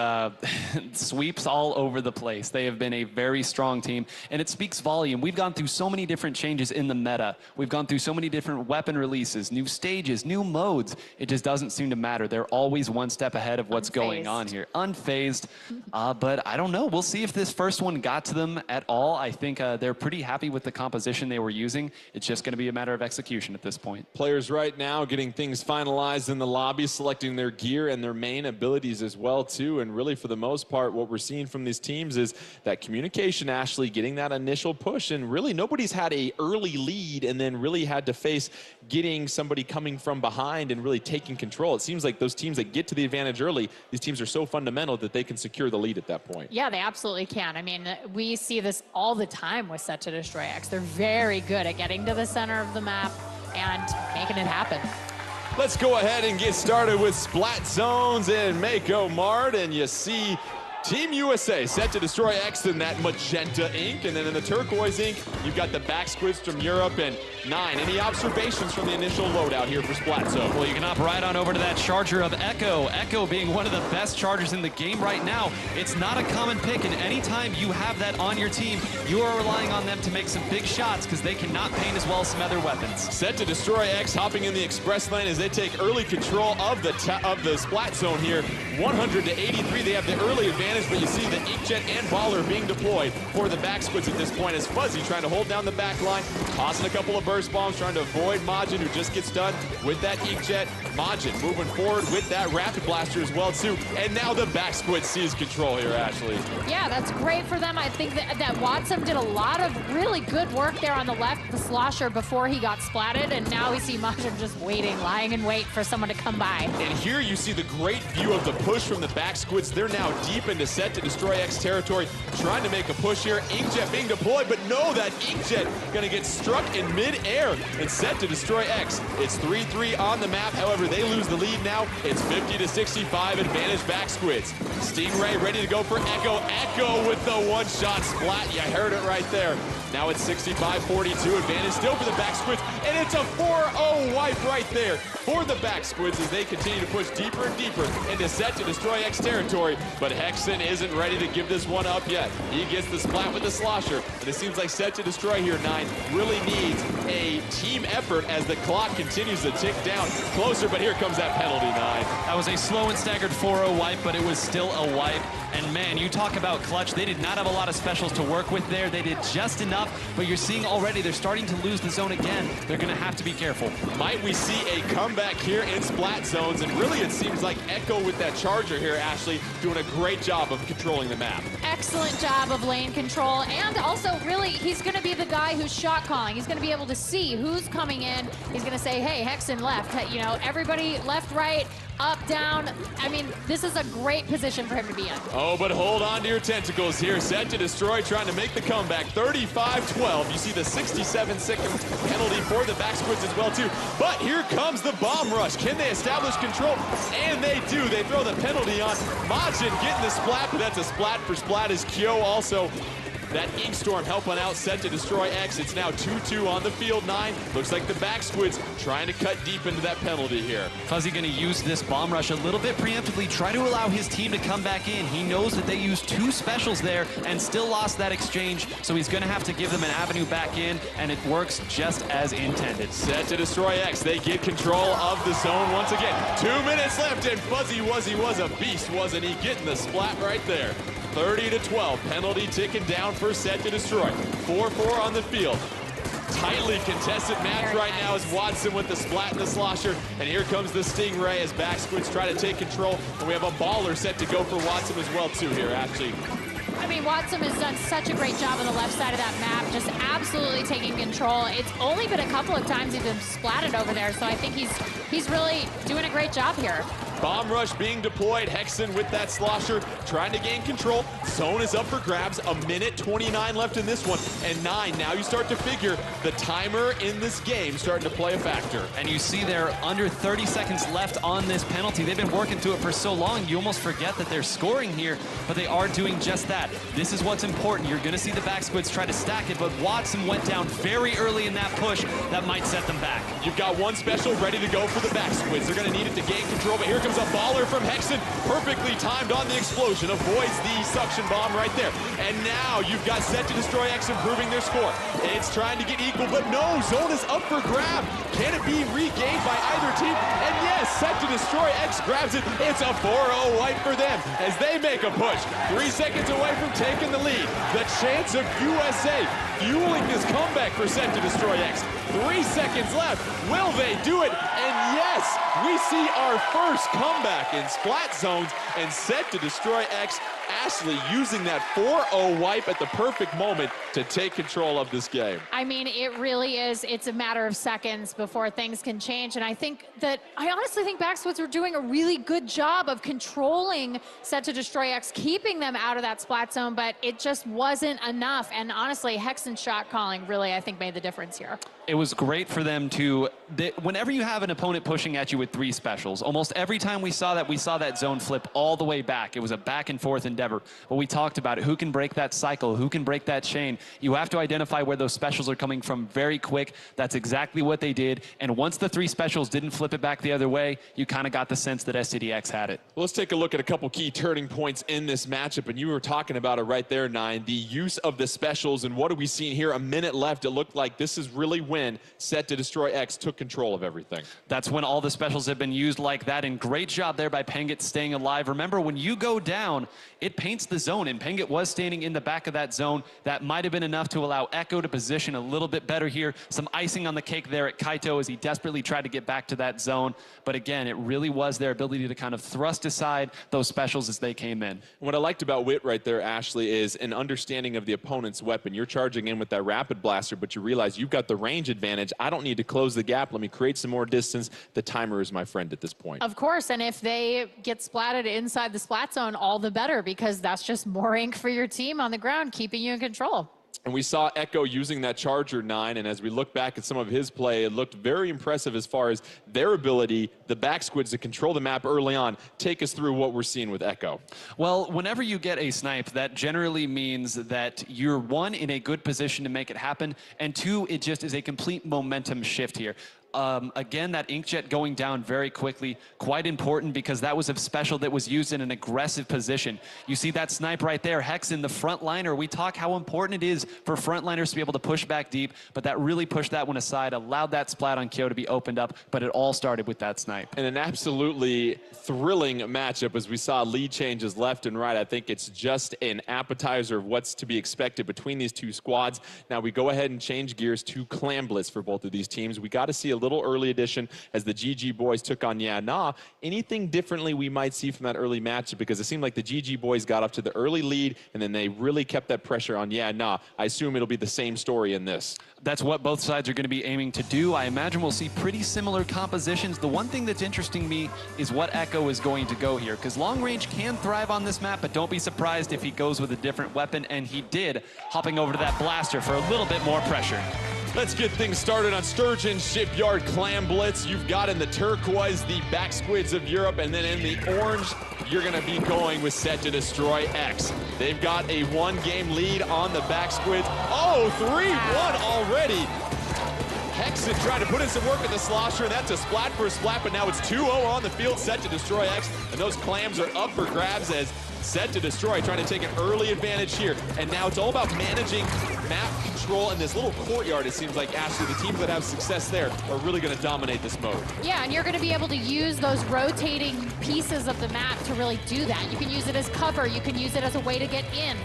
sweeps all over the place. They have been a very strong team, and it speaks volume. We've gone through so many different changes in the meta. We've gone through so many different weapon releases, new stages, new modes. It just doesn't seem to matter. They're always one step ahead of what's going on here. Unfazed, but I don't know. We'll see if this first one got to them at all. I think they're pretty happy with the composition they were using. It's just going to be a matter of execution at this point. Players right now getting things finalized in the lobby, selecting their gear and their main abilities as well, too. And really, for the most part, what we're seeing from these teams is that communication, Ashley, getting that initial push. And really, nobody's had a early lead and then really had to face getting somebody coming from behind and really taking control. It seems like those teams that get to the advantage early, these teams are so fundamental that they can secure the lead at that point. Yeah, they absolutely can. I mean, we see this all the time with Set to Destroy X. They're very good at getting to the center of the map and making it happen. Let's go ahead and get started with Splat Zones and Mako Mart, and you see Team USA Set to Destroy X in that magenta ink, and then in the turquoise ink, you've got the back squids from Europe. And 9, any observations from the initial loadout here for Splat Zone? Well, you can hop right on over to that charger of Echo. Echo being one of the best chargers in the game right now. It's not a common pick, and anytime you have that on your team, you are relying on them to make some big shots because they cannot paint as well as some other weapons. Set to Destroy X hopping in the express lane as they take early control of the Splat Zone here. 100 to 83, they have the early advantage, but you see the Inkjet and Baller being deployed for the back squids at this point as Fuzzy trying to hold down the back line, tossing a couple of burst bombs, trying to avoid Majin, who just gets done with that Inkjet. Majin moving forward with that rapid blaster as well, too. And now the back squid sees control here, Ashley. Yeah, that's great for them. I think that Watson did a lot of really good work there on the left, the slosher, before he got splatted, and now we see Majin just waiting, lying in wait for someone to come by. And here you see the great view of the push from the back squids. They're now deep in into Set to Destroy X territory, trying to make a push here. Inkjet being deployed, but no, that Inkjet gonna get struck in mid-air and Set to Destroy X. It's 3-3 on the map. However, they lose the lead now. It's 50-65 advantage back Squids. Stingray ready to go for Echo. Echo with the one-shot splat. You heard it right there. Now it's 65-42 advantage still for the back Squids, and it's a 4-0 wipe right there for the back Squids as they continue to push deeper and deeper into Set to Destroy X territory. But Hexen isn't ready to give this one up yet. He gets the splat with the slosher, and it seems like Set to Destroy here, 9, really needs a team effort as the clock continues to tick down closer, but here comes that penalty, 9. That was a slow and staggered 4-0 wipe, but it was still a wipe. And man, you talk about clutch. They did not have a lot of specials to work with there. They did just enough, but you're seeing already they're starting to lose the zone again. They're going to have to be careful. Might we see a comeback here in Splat Zones? And really, it seems like Echo with that charger here, Ashley, doing a great job of controlling the map. Excellent job of lane control, and also really he's going to be the guy who's shot calling. He's going to be able to see who's coming in. He's going to say, hey, Hexen left, you know, everybody left, right, up, down. I mean, this is a great position for him to be in. Oh, but hold on to your tentacles here. Set to Destroy trying to make the comeback. 35-12. You see the 67-second penalty for the back Squids as well too. But here comes the bomb rush. Can they establish control? And they do. They throw the penalty on. Majin getting the splat, but that's a splat for splat as Kyo also. That Ink Storm helping out Set to Destroy X. It's now 2-2 on the field, 9. Looks like the back Squids trying to cut deep into that penalty here. Fuzzy going to use this bomb rush a little bit preemptively, try to allow his team to come back in. He knows that they used 2 specials there and still lost that exchange, so he's going to have to give them an avenue back in, and it works just as intended. Set to Destroy X. They get control of the zone once again. 2 minutes left, and Fuzzy was a beast, wasn't he? Getting the splat right there. 30-12, penalty ticking down for Set to Destroy. 4-4 on the field. Tightly contested match right now as Watson with the splat and the slosher. And here comes the Stingray as back Squids try to take control. And we have a baller set to go for Watson as well too here, actually. I mean, Watson has done such a great job on the left side of that map, just absolutely taking control. It's only been a couple of times he's been splatted over there, so I think he's really doing a great job here. Bomb rush being deployed. Hexen with that slosher trying to gain control. Zone is up for grabs. 1:29 left in this one. And 9, now you start to figure the timer in this game starting to play a factor. And you see they're under 30 seconds left on this penalty. They've been working through it for so long, you almost forget that they're scoring here, but they are doing just that. This is what's important. You're going to see the back Squids try to stack it, but Watson went down very early in that push. That might set them back. You've got one special ready to go for the back Squids. They're going to need it to gain control, but here comes a baller from Hexen, perfectly timed on the explosion, avoids the suction bomb right there. And now you've got Set to Destroy X improving their score. It's trying to get equal, but no, zone is up for grab. Can it be regained by either team? And yes, Set to Destroy X grabs it. It's a 4-0 wipe for them as they make a push. 3 seconds away from taking the lead. The chance of USA fueling this comeback for Set to Destroy X. 3 seconds left. Will they do it? And yes, we see our first comeback in Splat Zones and Set to Destroy X. Ashley using that 4-0 wipe at the perfect moment to take control of this game. I mean, it really is. It's a matter of seconds before things can change. And I honestly think back Squids were doing a really good job of controlling Set to Destroy X, keeping them out of that splat zone, but it just wasn't enough. And honestly, Hexen's shot calling really, I think, made the difference here. It was great for them to, whenever you have an opponent pushing at you with 3 specials, almost every time we saw that zone flip all the way back. It was a back and forth endeavor. But we talked about it. Who can break that cycle? Who can break that chain? You have to identify where those specials are coming from very quick. That's exactly what they did. And once the 3 specials didn't flip it back the other way, you kind of got the sense that STDX had it. Well, let's take a look at a couple key turning points in this matchup. And you were talking about it right there, 9. The use of the specials. And what are we seeing here? A minute left. It looked like this is really when Set to Destroy X took control of everything. That's when all the specials have been used like that. And great job there by Pengit staying alive. Remember, when you go down, it paints the zone, and Pengit was standing in the back of that zone. That might have been enough to allow Echo to position a little bit better here. Some icing on the cake there at Kaito as he desperately tried to get back to that zone. But again, it really was their ability to kind of thrust aside those specials as they came in. What I liked about Wit right there, Ashley, is an understanding of the opponent's weapon. You're charging in with that rapid blaster, but you realize you've got the range advantage. I don't need to close the gap. Let me create some more distance. The timer is my friend at this point. Of course, and if they get splatted inside the splat zone, all the better, because because that's just more ink for your team on the ground, keeping you in control. And we saw Echo using that Charger 9, and as we look back at some of his play, it looked very impressive as far as their ability, the back squids, to control the map early on. Take us through what we're seeing with Echo. Well, whenever you get a snipe, that generally means that you're, one, in a good position to make it happen, and two, it just is a complete momentum shift here. Again, that inkjet going down very quickly, quite important because that was a special that was used in an aggressive position. You see that snipe right there, Hex in the front liner. We talk how important it is for frontliners to be able to push back deep, but that really pushed that one aside, allowed that splat on Kyo to be opened up, but it all started with that snipe. And an absolutely thrilling matchup as we saw lead changes left and right. I think it's just an appetizer of what's to be expected between these two squads. Now we go ahead and change gears to Clamblitz for both of these teams. We got to see a little early addition as the GG boys took on Yeah Nah. Anything differently we might see from that early matchup, because it seemed like the GG boys got up to the early lead and then they really kept that pressure on Yeah Nah. I assume it'll be the same story in this. That's what both sides are going to be aiming to do. I imagine we'll see pretty similar compositions. The one thing that's interesting to me is what Echo is going to go here, because long range can thrive on this map, but don't be surprised if he goes with a different weapon, and he did, hopping over to that blaster for a little bit more pressure. Let's get things started on Sturgeon Shipyard Clamblitz. You've got in the turquoise the back squids of Europe, and then in the orange, you're going to be going with Set to Destroy X. They've got a one-game lead on the back squids. Oh, 3-1 already. Hexen trying to put in some work at the slosher, and that's a splat for a splat, but now it's 2-0 on the field, Set to Destroy X, and those clams are up for grabs as Set to Destroy trying to take an early advantage here. And now it's all about managing map control in this little courtyard. It seems like, Ashley, the teams that have success there are really going to dominate this mode. Yeah, and you're going to be able to use those rotating pieces of the map to really do that. You can use it as cover. You can use it as a way to get in.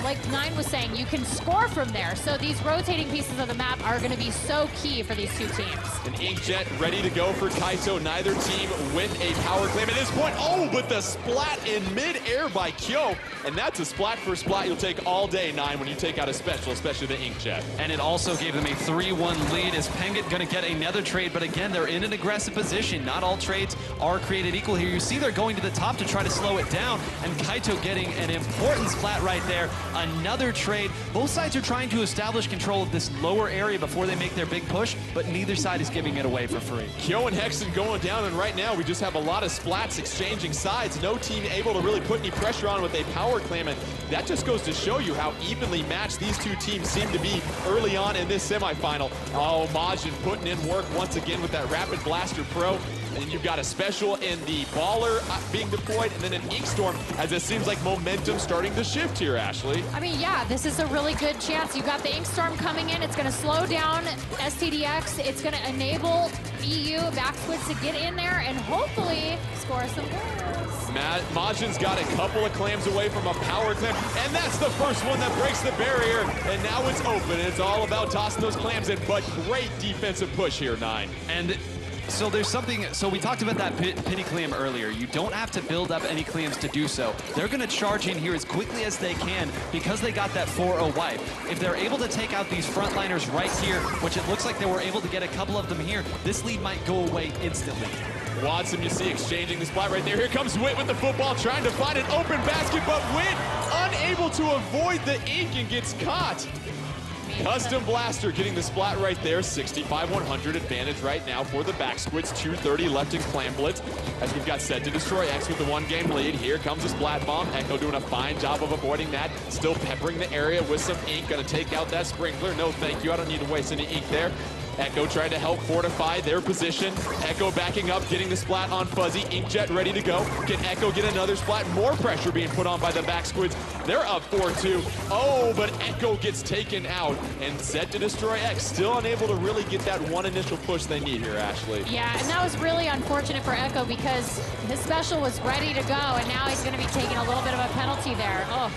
Like Nine was saying, you can score from there. So these rotating pieces of the map are going to be so key for these two teams. An inkjet ready to go for Kaito. Neither team with a power claim at this point. Oh, but the splat in mid-air by Kyo. And that's a splat for a splat you'll take all day, Nine, when you take out a special, especially the inkjet. And it also gave them a 3-1 lead as Penguin going to get another trade, but again, they're in an aggressive position. Not all trades are created equal here. You see they're going to the top to try to slow it down, and Kaito getting an important splat right there. Another trade. Both sides are trying to establish control of this lower area before they make their big push, but neither side is giving it away for free. Kyo and Hexen going down, and right now we just have a lot of splats exchanging sides. No team able to really put any pressure on with a power clam, and that just goes to show you how evenly matched these two teams seem to be early on in this semifinal. Oh, Majin putting in work once again with that Rapid Blaster Pro. And you've got a special in the Baller being deployed, and then an Ink Storm, as it seems like momentum starting to shift here, Ashley. I mean, yeah, this is a really good chance. You've got the Ink Storm coming in. It's going to slow down STDX. It's going to enable EU back squids to get in there and hopefully score some goals. Majin's got a couple of clams away from a power clam, and that's the first one that breaks the barrier, and now it's open. It's all about tossing those clams in, but great defensive push here, Nine. And so there's something, so we talked about that pity clam earlier. You don't have to build up any clams to do so. They're going to charge in here as quickly as they can because they got that 4-0 wipe. If they're able to take out these frontliners right here, which it looks like they were able to get a couple of them here, this lead might go away instantly. Watson, you see, exchanging the splat right there. Here comes Wit with the football, trying to find an open basket, but Wit unable to avoid the ink and gets caught. Custom Blaster getting the splat right there. 65-100 advantage right now for the back squids. 2:30 left in Clamblitz as we've got Set to Destroy X with the one-game lead. Here comes a splat bomb. Echo doing a fine job of avoiding that. Still peppering the area with some ink. Gonna take out that sprinkler. No, thank you. I don't need to waste any ink there. Echo trying to help fortify their position. Echo backing up, getting the splat on Fuzzy. Inkjet ready to go. Can Echo get another splat? More pressure being put on by the back squids. They're up 4-2. Oh, but Echo gets taken out. And Set to Destroy X still unable to really get that one initial push they need here, Ashley. Yeah, and that was really unfortunate for Echo because his special was ready to go, and now he's going to be taking a little bit of a penalty there. Oh.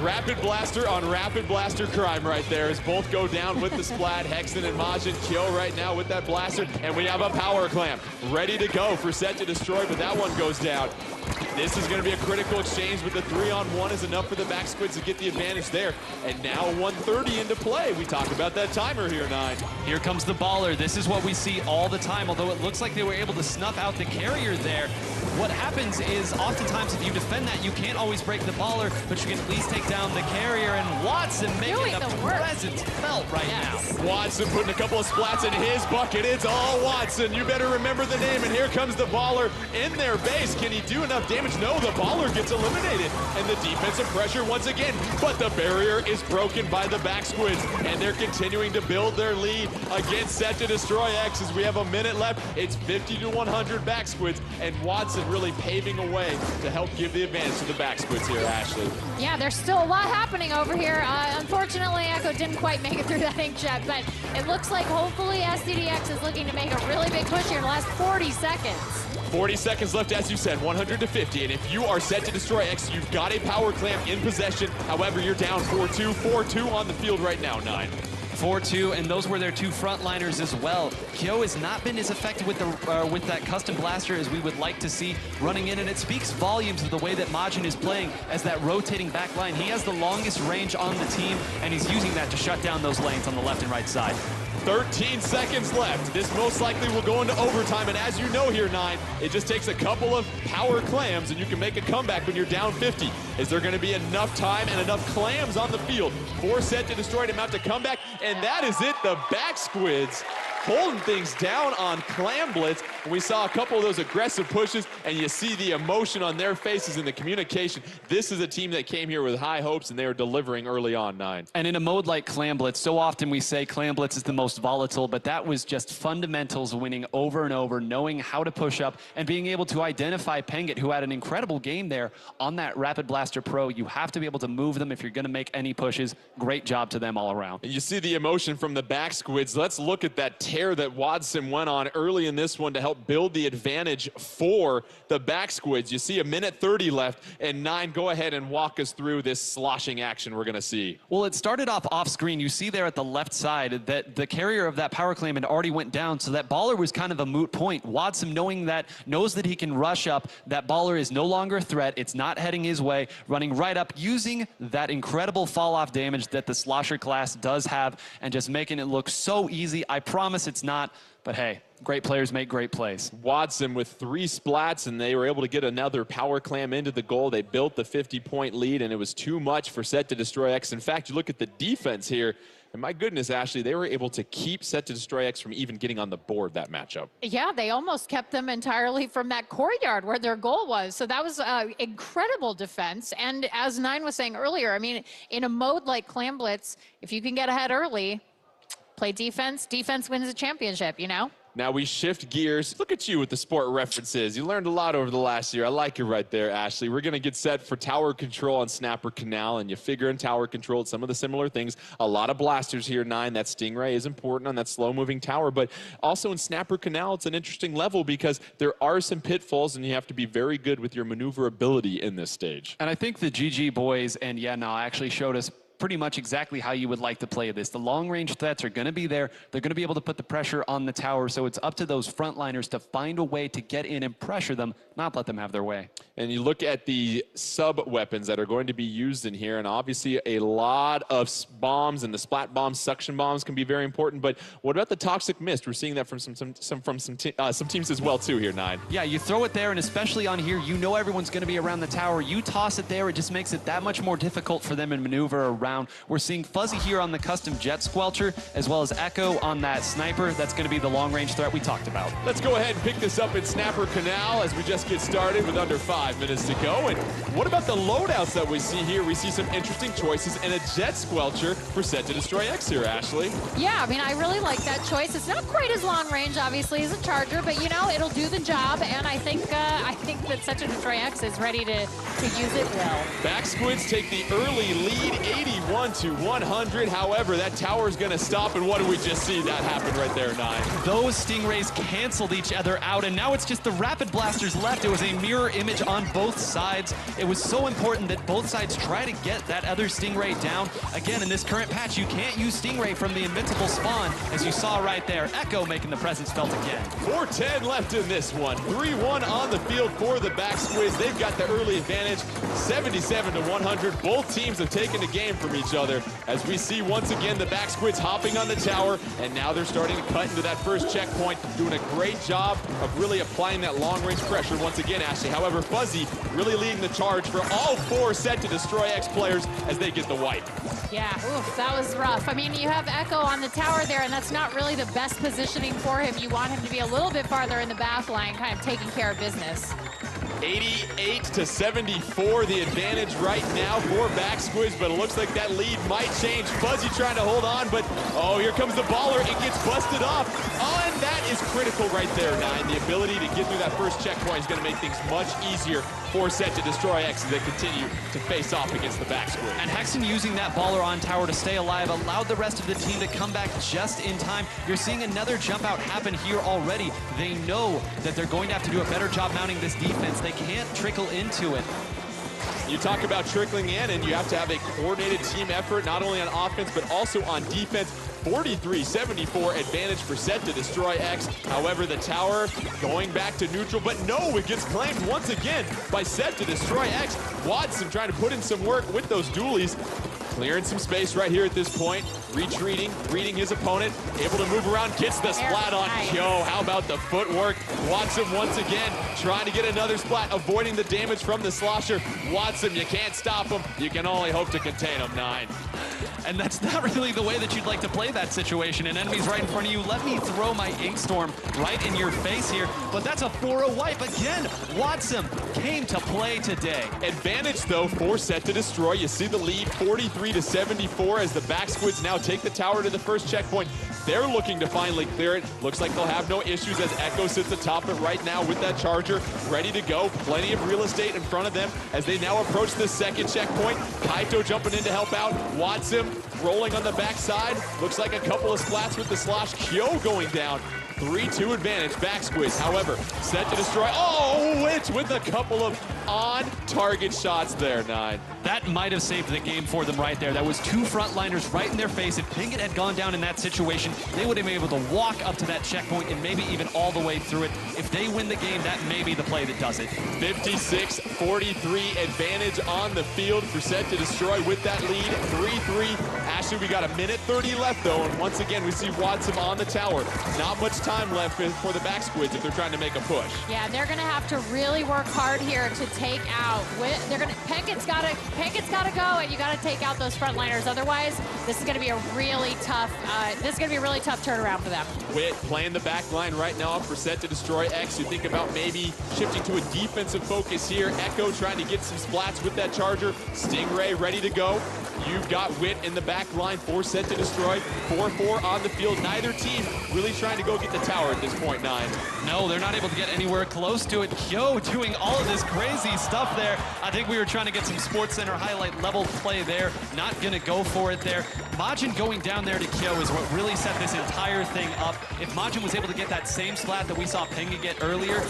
Rapid Blaster on Rapid Blaster crime right there as both go down with the splat. Hexen and Majin Kyo right now with that blaster. And we have a power clam ready to go for Set to Destroy, but that one goes down. This is going to be a critical exchange, but the 3-on-1 is enough for the back squids to get the advantage there. And now 130 into play. We talk about that timer here, 9. Here comes the baller. This is what we see all the time, although it looks like they were able to snuff out the carrier there. What happens is oftentimes if you defend that, you can't always break the baller, but you can at least take down the carrier, and Watson making a presence felt right now. Watson putting a couple of splats in his bucket. It's all Watson. You better remember the name, and here comes the baller in their base. Can he do enough damage? No, the baller gets eliminated, and the defensive pressure once again, but the barrier is broken by the back squids, and they're continuing to build their lead against Set to Destroy X as we have a minute left. It's 50-100 back squids, and Watson really paving a way to help give the advantage to the back squids here, Ashley. Yeah, there's still a lot happening over here. Unfortunately, Echo didn't quite make it through that inkjet, but it looks like hopefully SDDX is looking to make a really big push here in the last 40 seconds. 40 seconds left, as you said, 100-50, and if you are Set to Destroy X, you've got a power clamp in possession. However, you're down 4-2, 4-2 on the field right now, 9. 4-2, and those were their two frontliners as well. Kyo has not been as effective with that custom blaster as we would like to see running in, and it speaks volumes of the way that Majin is playing as that rotating back line. He has the longest range on the team, and he's using that to shut down those lanes on the left and right side. 13 seconds left. This most likely will go into overtime, and as you know here, 9, it just takes a couple of power clams and you can make a comeback when you're down 50. Is there going to be enough time and enough clams on the field for Set to Destroy to mount to come back? And that is it. The back squids holding things down on Clam Blitz. We saw a couple of those aggressive pushes, and you see the emotion on their faces and the communication. This is a team that came here with high hopes, and they are delivering early on, 9. And in a mode like Clam Blitz, so often we say Clam Blitz is the most volatile, but that was just fundamentals winning over and over, knowing how to push up and being able to identify Penget, who had an incredible game there on that Rapid Blaster Pro. You have to be able to move them if you're going to make any pushes. Great job to them all around. And you see the emotion from the back squids. Let's look at that tear that Watson went on early in this one to help build the advantage for the back squids. You see a minute 30 left, and 9, go ahead and walk us through this sloshing action we're going to see. Well, it started off screen. You see there at the left side that the carrier of that power clam had already went down, so that baller was kind of a moot point. Watson knows that he can rush up. That baller is no longer a threat. It's not heading his way, running right up, using that incredible fall-off damage that the Slosher class does have, and just making it look so easy. I promise it's not, but hey, great players make great plays. Watson with 3 splats, and they were able to get another power clam into the goal. They built the 50-point lead, and it was too much for Set to Destroy X. In fact, you look at the defense here, and my goodness, Ashley, they were able to keep Set to Destroy X from even getting on the board that matchup. Yeah, they almost kept them entirely from that courtyard where their goal was. So that was incredible defense. And as 9 was saying earlier, I mean, in a mode like Clam Blitz, if you can get ahead early, play defense, defense wins the championship, you know? Now we shift gears. Look at you with the sport references. You learned a lot over the last year. I like you right there, Ashley. We're going to get set for tower control on Snapper Canal, and you figure in tower control it's some of the similar things. A lot of blasters here, 9. That Stingray is important on that slow-moving tower, but also in Snapper Canal it's an interesting level because there are some pitfalls, and you have to be very good with your maneuverability in this stage. And I think the GG boys and actually showed us pretty much exactly how you would like to play this. The long-range threats are going to be there. They're going to be able to put the pressure on the tower, so it's up to those frontliners to find a way to get in and pressure them, not let them have their way. And you look at the sub-weapons that are going to be used in here, and obviously a lot of bombs, and the splat bombs, suction bombs can be very important, but what about the toxic mist? We're seeing that from some teams as well, too, here, 9. Yeah, you throw it there, and especially on here, you know everyone's going to be around the tower. You toss it there, it just makes it that much more difficult for them to maneuver around. We're seeing Fuzzy here on the custom Jet Squelcher, as well as Echo on that Sniper. That's going to be the long-range threat we talked about. Let's go ahead and pick this up in Snapper Canal as we just get started with under 5 minutes to go. And what about the loadouts that we see here? We see some interesting choices and a Jet Squelcher for Set to Destroy X here, Ashley. Yeah, I mean, I really like that choice. It's not quite as long range, obviously, as a Charger, but, you know, it'll do the job, and I think that Set to Destroy X is ready to use it well. Back squids take the early lead, 81-100. However, that tower is going to stop, and what do we just see that happen right there, 9? Those Stingrays canceled each other out, and now it's just the Rapid Blasters left. It was a mirror image on both sides. It was so important that both sides try to get that other Stingray down. Again, in this current patch, you can't use Stingray from the invincible spawn, as you saw right there. Echo making the presence felt again. 4:10 left in this one. 3-1 on the field for the Back Squids. They've got the early advantage, 77-100. Both teams have taken the game from each other, as we see once again the Back Squids hopping on the tower, and now they're starting to cut into that first checkpoint, doing a great job of really applying that long-range pressure once again, Ashley. However, Fuzzy really leading the charge for all 4 Set to Destroy X players as they get the wipe. Yeah, oof, that was rough. I mean, you have Echo on the tower there, and that's not really the best positioning for him. You want him to be a little bit farther in the back line, kind of taking care of business. 88-74, the advantage right now for Back Squids, but it looks like that lead might change. Fuzzy trying to hold on, but oh, here comes the baller. It gets busted off. Oh, and that is critical right there, 9. The ability to get through that first checkpoint is going to make things much easier for Set to Destroy X as they continue to face off against the Back Squids. And Hexen using that baller on tower to stay alive allowed the rest of the team to come back just in time. You're seeing another jump out happen here already. They know that they're going to have to do a better job mounting this defense. They can't trickle into it. You talk about trickling in, and you have to have a coordinated team effort, not only on offense, but also on defense. 43-74 advantage for Set to Destroy X. However, the tower going back to neutral, but no, it gets claimed once again by Set to Destroy X. Watson trying to put in some work with those dualies. Clearing some space right here at this point. Retreating, reading his opponent. Able to move around, gets the splat on Kyo. How about the footwork? Watson once again trying to get another splat, avoiding the damage from the slosher. Watson, you can't stop him. You can only hope to contain him, 9. And that's not really the way that you'd like to play that situation. An enemy's right in front of you. Let me throw my Ink Storm right in your face here. But that's a 4-0 wipe again. Watson came to play today. Advantage, though, for Set to Destroy. You see the lead, 43-74, as the Back Squids now take the tower to the first checkpoint. They're looking to finally clear it. Looks like they'll have no issues as Echo sits atop it right now with that charger ready to go. Plenty of real estate in front of them as they now approach the second checkpoint. Kaito jumping in to help out. Watson rolling on the backside. Looks like a couple of splats with the slosh. Kyo going down. 3-2 advantage, Back Squids. However, Set to Destroy. Oh, Witch with a couple of on-target shots there, 9. That might have saved the game for them right there. That was 2 frontliners right in their face. If Pingit had gone down in that situation, they would have been able to walk up to that checkpoint and maybe even all the way through it. If they win the game, that may be the play that does it. 56-43 advantage on the field for Set to Destroy with that lead, 3-3. Ashley, we got a minute 30 left, though, and once again, we see Watson on the tower. Not much time left for the Back Squids if they're trying to make a push. Yeah, they're going to have to really work hard here to take out. Penkit's got to go, and you got to take out those frontliners. Otherwise, this is going to be a really tough. Turnaround for them. Wit playing the back line right now for Set to Destroy X. You think about maybe shifting to a defensive focus here. Echo trying to get some splats with that charger. Stingray ready to go. You've got Wit in the back line for Set to Destroy. 4-4 on the field. Neither team really trying to go get the tower at this point, 9. No, they're not able to get anywhere close to it. Kyo doing all of this crazy stuff there. I think we were trying to get some Sports Center highlight level play there. Not going to go for it there. Majin going down there to Kyo is what really set this entire thing up. If Majin was able to get that same splat that we saw Pinga get earlier,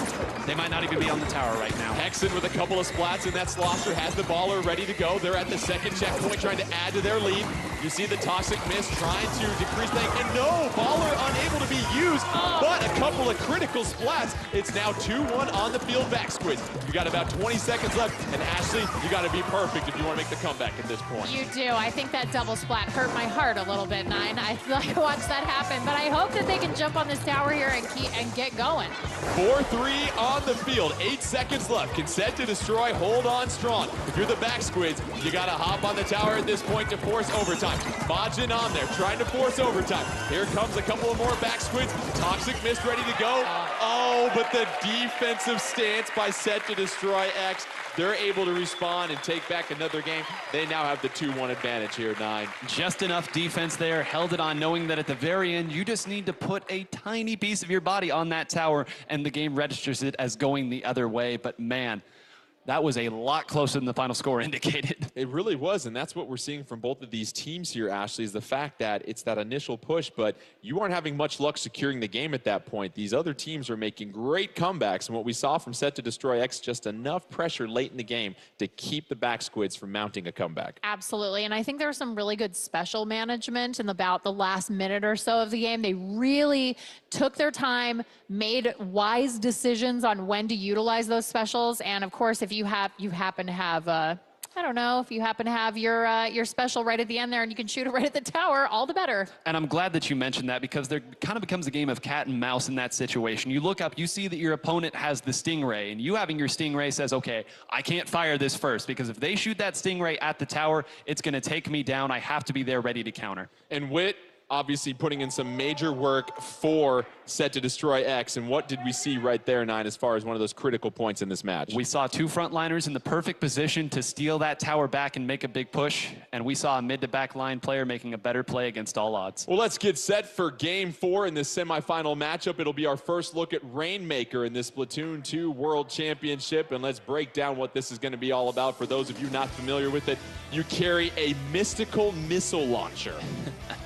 they might not even be on the tower right now. Hexen with a couple of splats, and that slosher has the baller ready to go. They're at the second checkpoint trying to add to their lead. You see the Toxic Mist trying to decrease things, and no, baller unable to be used, but a couple of critical splats. It's now 2-1 on the field, Back Squids. You got about 20 seconds left, and Ashley, you got to be perfect if you want to make the comeback at this point. You do. I think that double splat hurt my heart a little bit, 9. I watched that happen, but I hope that they can jump on this tower here and get going. 4-3 on the field. 8 seconds left. Can Set to Destroy hold on strong? If you're the Back Squids, you got to hop on the tower at this point to force overtime. Majin on there, trying to force overtime. Here comes a couple of more Back Squids. Toxic Mist ready to go. Oh, but the defensive stance by Set to Destroy X. They're able to respond and take back another game. They now have the 2-1 advantage here, 9. Just enough defense there, held it on, knowing that at the very end, you just need to put a tiny piece of your body on that tower, and the game registers it as going the other way. But man, That was a lot closer than the final score indicated. It really was, and that's what we're seeing from both of these teams here, Ashley, is the fact that it's that initial push, but you aren't having much luck securing the game at that point. These other teams are making great comebacks, and what we saw from Set to Destroy X, just enough pressure late in the game to keep the back squids from mounting a comeback. Absolutely, and I think there was some really good special management in about the last minute or so of the game. They really took their time, made wise decisions on when to utilize those specials, and of course, if you happen to have, I don't know, if you happen to have your special right at the end there and you can shoot it right at the tower, all the better. And I'm glad that you mentioned that because there kind of becomes a game of cat and mouse in that situation. You look up, you see that your opponent has the Stingray, and you having your Stingray says, okay, I can't fire this first because if they shoot that Stingray at the tower, it's going to take me down. I have to be there ready to counter. And Wit obviously putting in some major work for Set to Destroy X. And what did we see right there, Nine, as far as one of those critical points in this match? We saw two frontliners in the perfect position to steal that tower back and make a big push. And we saw a mid to back line player making a better play against all odds. Well, let's get set for game 4 in this semifinal matchup. It'll be our first look at Rainmaker in this Splatoon 2 World Championship. And let's break down what this is going to be all about. For those of you not familiar with it, you carry a mystical missile launcher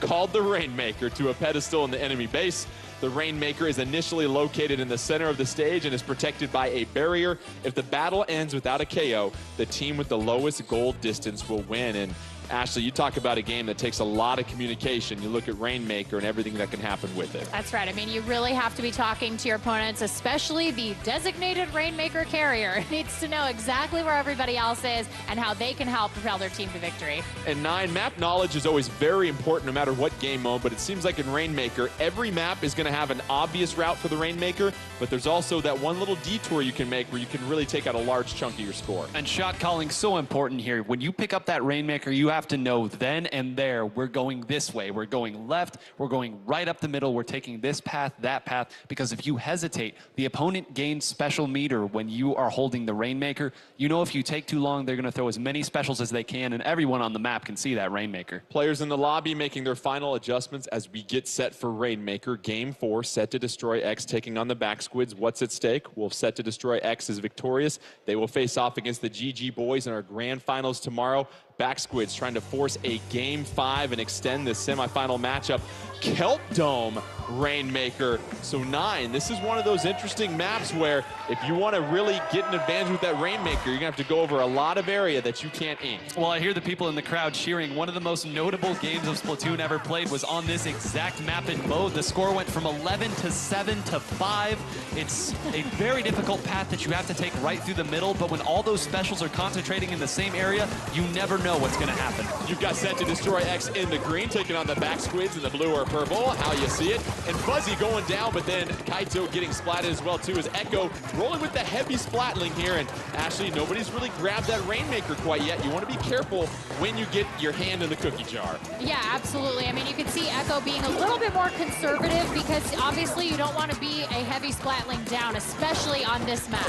called the Rainmaker to a pedestal in the enemy base. The Rainmaker is initially located in the center of the stage and is protected by a barrier. If the battle ends without a KO, the team with the lowest goal distance will win. And Ashley, you talk about a game that takes a lot of communication. You look at Rainmaker and everything that can happen with it. That's right. I mean, you really have to be talking to your opponents, especially the designated Rainmaker carrier. It needs to know exactly where everybody else is and how they can help propel their team to victory. And Nine, map knowledge is always very important no matter what game mode, but it seems like in Rainmaker, every map is going to have an obvious route for the Rainmaker, but there's also that one little detour you can make where you can really take out a large chunk of your score. And shot calling so important here. When you pick up that Rainmaker, you have to know then and there, we're going this way, we're going left, we're going right up the middle, we're taking this path, that path, because if you hesitate, the opponent gains special meter when you are holding the Rainmaker. You know if you take too long, they're going to throw as many specials as they can, and everyone on the map can see that Rainmaker. Players in the lobby making their final adjustments as we get set for Rainmaker. Game 4, Set to Destroy X taking on the back squids. What's at stake? Well, Set to Destroy X is victorious. They will face off against the GG boys in our grand finals tomorrow. Back squids trying to force a game 5 and extend this semifinal matchup. Kelp Dome Rainmaker. So Nine, this is one of those interesting maps where if you want to really get an advantage with that Rainmaker, you're going to have to go over a lot of area that you can't ink. Well, I hear the people in the crowd cheering. One of the most notable games of Splatoon ever played was on this exact map and mode. The score went from 11 to 7 to 5. It's a very difficult path that you have to take right through the middle, but when all those specials are concentrating in the same area, you never know what's going to happen. You've got Set to Destroy X in the green, taking on the back squids in the blue or purple. How you see it. And Fuzzy going down, but then Kaito getting splatted as well too, as Echo rolling with the heavy splatling here. And Ashley, nobody's really grabbed that Rainmaker quite yet. You want to be careful when you get your hand in the cookie jar. Yeah, absolutely. I mean, you can see Echo being a little bit more conservative because obviously you don't want to be a heavy splatling down, especially on this map.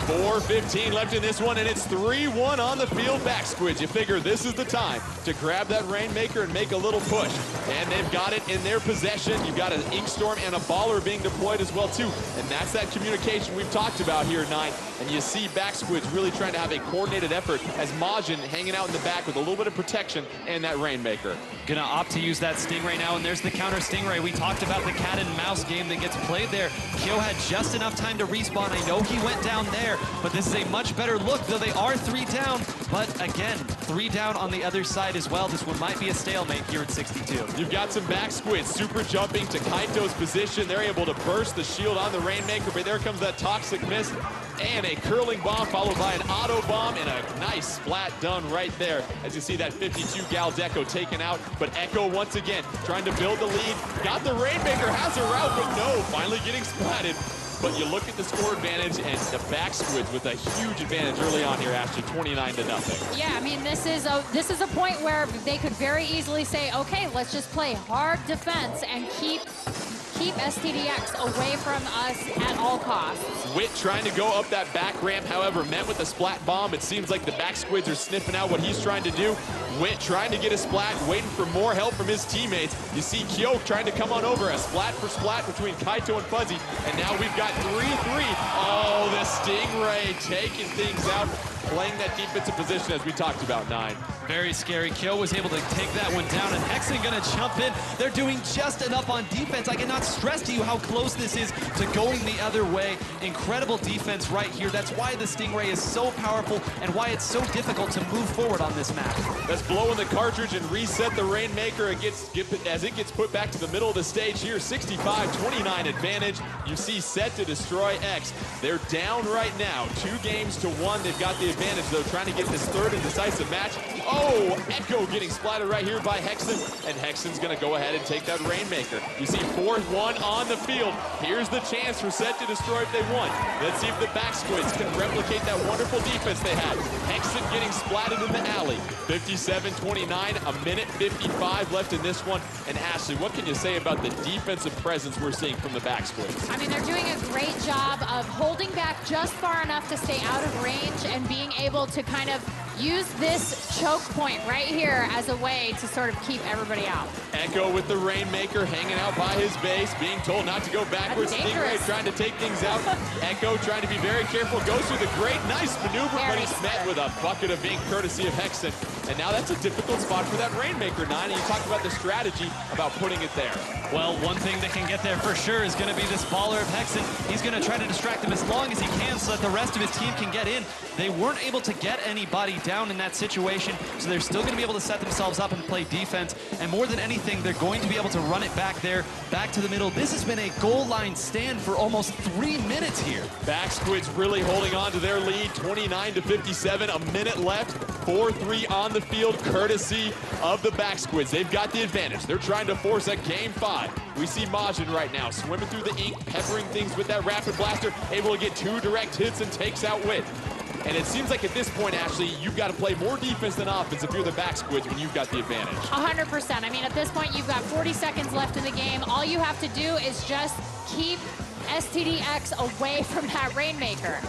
4:15 left in this one, and it's 3-1 on the field. Back squids, you figure this is the time to grab that Rainmaker and make a little push. And they've got it in their possession. You've got an Ink Storm and a Baller being deployed as well too. And that's that communication we've talked about here, Nine. And you see back squids really trying to have a coordinated effort as Majin hanging out in the back with a little bit of protection and that Rainmaker. Gonna opt to use that Stingray now, and there's the counter Stingray. We talked about the cat and mouse game that gets played there. Kyo had just enough time to respawn. I know he went down there, but this is a much better look, though they are 3 down. But again, 3 down on the other side as well. This one might be a stalemate here at 62. You've got some back squids super jumping to Kaito's position. They're able to burst the shield on the Rainmaker, but there comes that toxic mist and a curling bomb followed by an auto bomb and a nice splat done right there. As you see that 52 Gal Deco taken out, but Echo once again trying to build the lead. Got the Rainmaker, has a route, but no, finally getting splatted. But you look at the score advantage and the back squids with a huge advantage early on here, Ashley, 29-0. Yeah, I mean, this is a point where they could very easily say, okay, let's just play hard defense and keep keep STDX away from us at all costs. Wit trying to go up that back ramp, however, met with a splat bomb. It seems like the back squids are sniffing out what he's trying to do. Wit trying to get a splat, waiting for more help from his teammates. You see Kyo trying to come on over, a splat for splat between Kaito and Fuzzy, and now we've got 3-3. Oh, the Stingray taking things out, playing that defensive position as we talked about, 9. Very scary. Kyo was able to take that one down, and Hexen gonna jump in. They're doing just enough on defense. I cannot stress to you how close this is to going the other way. Incredible defense right here. That's why the Stingray is so powerful and why it's so difficult to move forward on this map. Let's blow in the cartridge and reset the Rainmaker as it gets put back to the middle of the stage here. 65-29 advantage. You see set to destroy X. They're down right now, 2-1. They've got the advantage, though, trying to get this third and decisive match. Oh, Echo getting splattered right here by Hexen, and Hexen's gonna go ahead and take that Rainmaker. You see 4-1 on the field. Here's the chance for set to destroy if they want. Let's see if the back squids can replicate that wonderful defense they had. Hexen getting splatted in the alley. 57-29, a minute 55 left in this one. And Ashley, what can you say about the defensive presence we're seeing from the back squids? I mean, they're doing a great job of holding back just far enough to stay out of range and being able to kind of use this choke point right here as a way to sort of keep everybody out. Echo with the Rainmaker hanging out by his base, being told not to go backwards. Stingray trying to take things out. Echo trying to be very careful, goes through the great, nice maneuver, but he's met with a bucket of ink courtesy of Hexen. And now that's a difficult spot for that Rainmaker, 9, and you talked about the strategy about putting it there. Well, one thing that can get there for sure is going to be this baller of Hexen. He's going to try to distract him as long as he can so that the rest of his team can get in. They weren't able to get anybody down in that situation, so they're still going to be able to set themselves up and play defense. And more than anything, they're going to be able to run it back there, back to the middle. This has been a goal line stand for almost 3 minutes here. Back squids really holding on to their lead, 29-57, a minute left. 4-3 on the field, courtesy of the back squids. They've got the advantage. They're trying to force a game 5. We see Majin right now swimming through the ink, peppering things with that rapid blaster, able to get 2 direct hits and takes out Wit. And it seems like at this point, Ashley, you've got to play more defense than offense if you're the back squids when you've got the advantage. 100%. I mean, at this point, you've got 40 seconds left in the game. All you have to do is just keep STDX away from that Rainmaker.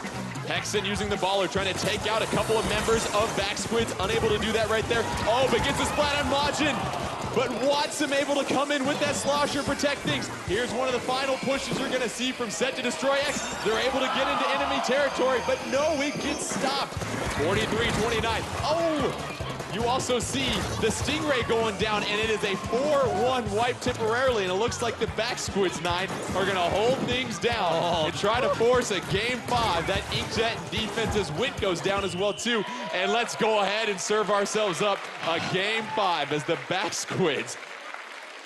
Hexen using the baller, trying to take out a couple of members of back squids, unable to do that right there. Oh, but gets a splat on Majin. But Watson able to come in with that slosher, protect things. Here's one of the final pushes you're gonna see from set to destroy X. They're able to get into enemy territory, but no, it gets stopped. 43-29. Oh! You also see the Stingray going down, and it is a 4-1 wipe temporarily, and it looks like the back squids, 9, are going to hold things down and try to force a game 5. That Inkjet defense as Wit goes down as well, too. And let's go ahead and serve ourselves up a game 5 as the back squids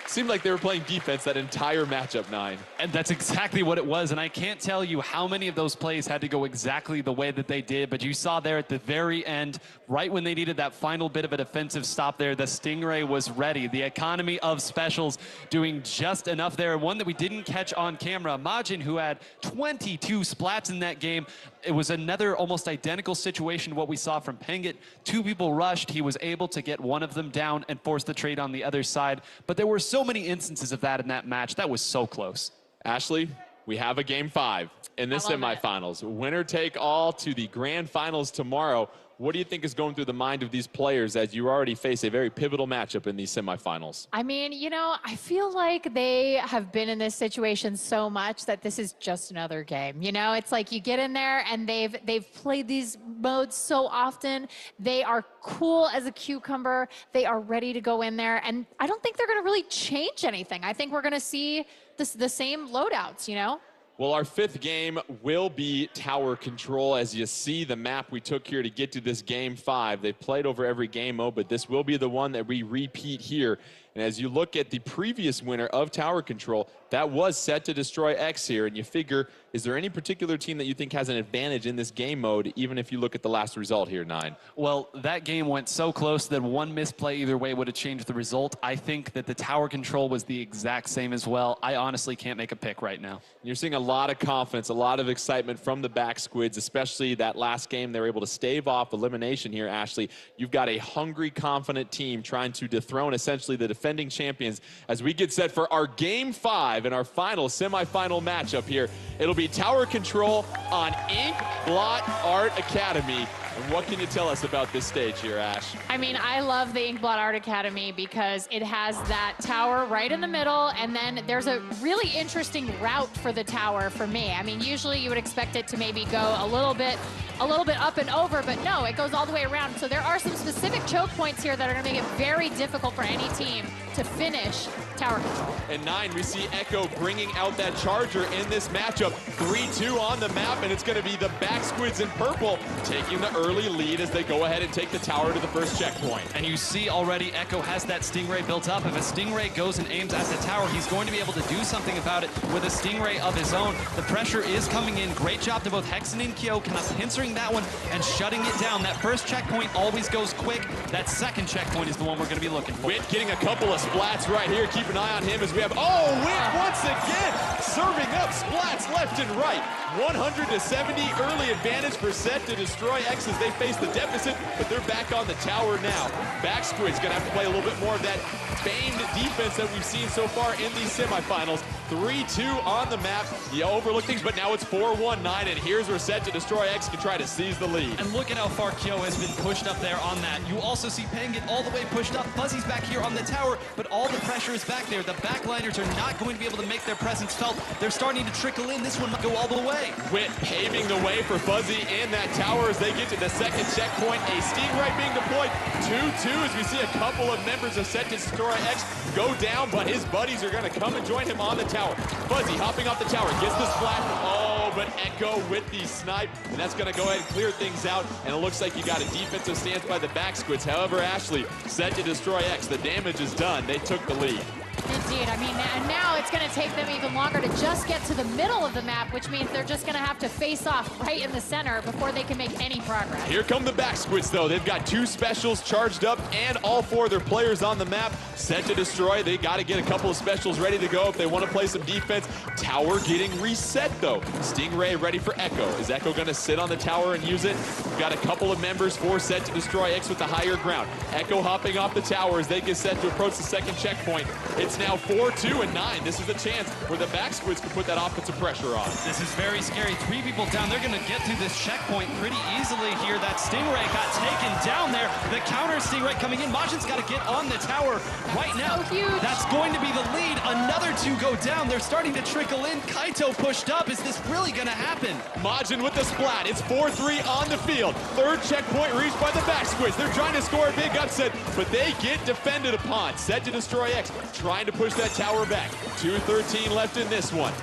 seemed like they were playing defense that entire matchup, 9. And that's exactly what it was. And I can't tell you how many of those plays had to go exactly the way that they did. But you saw there at the very end, right when they needed that final bit of a defensive stop there, the Stingray was ready. The economy of specials doing just enough there. One that we didn't catch on camera, Majin, who had 22 splats in that game. It was another almost identical situation to what we saw from Pengit. 2 people rushed. He was able to get one of them down and force the trade on the other side. But there were so many instances of that in that match. That was so close. Ashley, we have a game 5 in the semifinals. Winner take all to the grand finals tomorrow. What do you think is going through the mind of these players as you already face a very pivotal matchup in these semifinals? I mean, you know, I feel like they have been in this situation so much that this is just another game. You know, it's like you get in there and they've played these modes so often. They are cool as a cucumber. They are ready to go in there. And I don't think they're going to really change anything. I think we're going to see the same loadouts, you know? Well, our 5th game will be tower control. As you see the map we took here to get to this game 5. They've played over every game mode, but this will be the one that we repeat here. And as you look at the previous winner of tower control, that was set to destroy X here. And you figure, is there any particular team that you think has an advantage in this game mode, even if you look at the last result here, 9? Well, that game went so close that one misplay either way would have changed the result. I think that the tower control was the exact same as well. I honestly can't make a pick right now. You're seeing a lot of confidence, a lot of excitement from the back squids, especially that last game. They were able to stave off elimination here, Ashley. You've got a hungry, confident team trying to dethrone essentially the defending champions, as we get set for our Game 5 and our final semifinal matchup here. It'll be Tower Control on Ink Blot Art Academy. And what can you tell us about this stage here, Ash? I mean, I love the Inkblot Art Academy because it has that tower right in the middle, and then there's a really interesting route for the tower for me. I mean, usually you would expect it to maybe go a little bit up and over, but no, it goes all the way around. So there are some specific choke points here that are going to make it very difficult for any team to finish tower control. And 9, we see Echo bringing out that charger in this matchup. 3-2 on the map, and it's going to be the back squids in purple taking the early lead as they go ahead and take the tower to the first checkpoint. And you see already Echo has that Stingray built up. If a Stingray goes and aims at the tower, he's going to be able to do something about it with a Stingray of his own. The pressure is coming in. Great job to both Hexen and Kyo, kind of pincering that one and shutting it down. That first checkpoint always goes quick. That second checkpoint is the one we're going to be looking for. Wit getting a couple of splats right here. Keep an eye on him as we have, oh, Wit once again serving up splats left and right. 100-70 early advantage for Set to Destroy X as they face the deficit, but they're back on the tower now. Back Squid's gonna have to play a little bit more of that famed defense that we've seen so far in these semifinals. 3-2 on the map. You overlook things, but now it's 4-1-9, and here's where Set to Destroy X can try to seize the lead. And look at how far Kyo has been pushed up there on that. You also see Peng get all the way pushed up. Fuzzy's back here on the tower, but all the pressure is back there. The backliners are not going to be able to make their presence felt. They're starting to trickle in. This one might go all the way. Wit paving the way for Fuzzy in that tower as they get to the second checkpoint. A Stingray being deployed. 2-2 as we see a couple of members of Set to Destroy X go down, but his buddies are going to come and join him on the tower. Fuzzy hopping off the tower, gets the splat. Oh, but Echo with the snipe, and that's going to go ahead and clear things out, and it looks like you got a defensive stance by the back squids. However, Ashley, Set to Destroy X, the damage is done. They took the lead. Indeed. I mean, and now it's going to take them even longer to just get to the middle of the map, which means they're just going to have to face off right in the center before they can make any progress. Here come the back squids, though. They've got 2 specials charged up and all 4 of their players on the map. Set to Destroy. They got to get a couple of specials ready to go if they want to play some defense. Tower getting reset, though. Stingray ready for Echo. Is Echo going to sit on the tower and use it? We've got a couple of members for Set to Destroy X with the higher ground. Echo hopping off the tower as they get set to approach the second checkpoint. It's now 4-2-9. This is a chance where the back squids can put that offensive pressure on. This is very scary. 3 people down. They're going to get through this checkpoint pretty easily here. That Stingray got taken down there. The counter Stingray coming in. Majin's got to get on the tower right now. So huge. That's going to be the lead. Another 2 go down. They're starting to trickle in. Kaito pushed up. Is this really going to happen? Majin with the splat. It's 4-3 on the field. Third checkpoint reached by the back squids. They're trying to score a big upset, but they get defended upon. Set to Destroy X trying to push that tower back. 2:13 left in this one.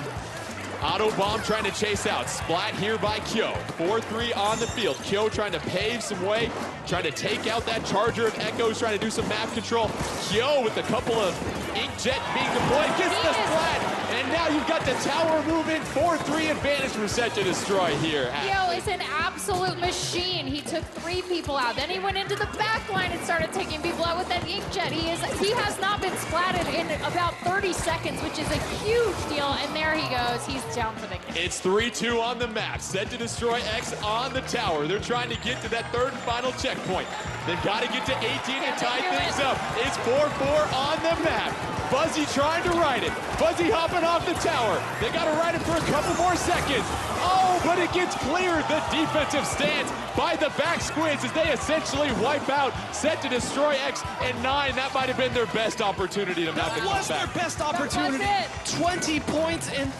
Auto bomb trying to chase out. Splat here by Kyo. 4-3 on the field. Kyo trying to pave some way, trying to take out that charger of Echoes, trying to do some map control. Kyo with a couple of inkjet being deployed, gets the splat, and now you've got the tower moving. 4-3 advantage for Set to Destroy here. Kyo is an absolute machine. He took 3 people out. Then he went into the back line and started taking people out with that inkjet. He has not been splatted in about 30 seconds, which is a huge deal. And there he goes. He's down for the game. It's 3-2 on the map. Set to Destroy X on the tower. They're trying to get to that third and final checkpoint. They've got to get to 18 and tie things up. It's 4-4 on the map. Fuzzy trying to ride it. Fuzzy hopping off the tower. They got to ride it for a couple more seconds. Oh, but it gets cleared. The defensive stance by the back squids as they essentially wipe out Set to Destroy X and 9. That might have been their best opportunity to map it back. That was their best opportunity. 20 points, and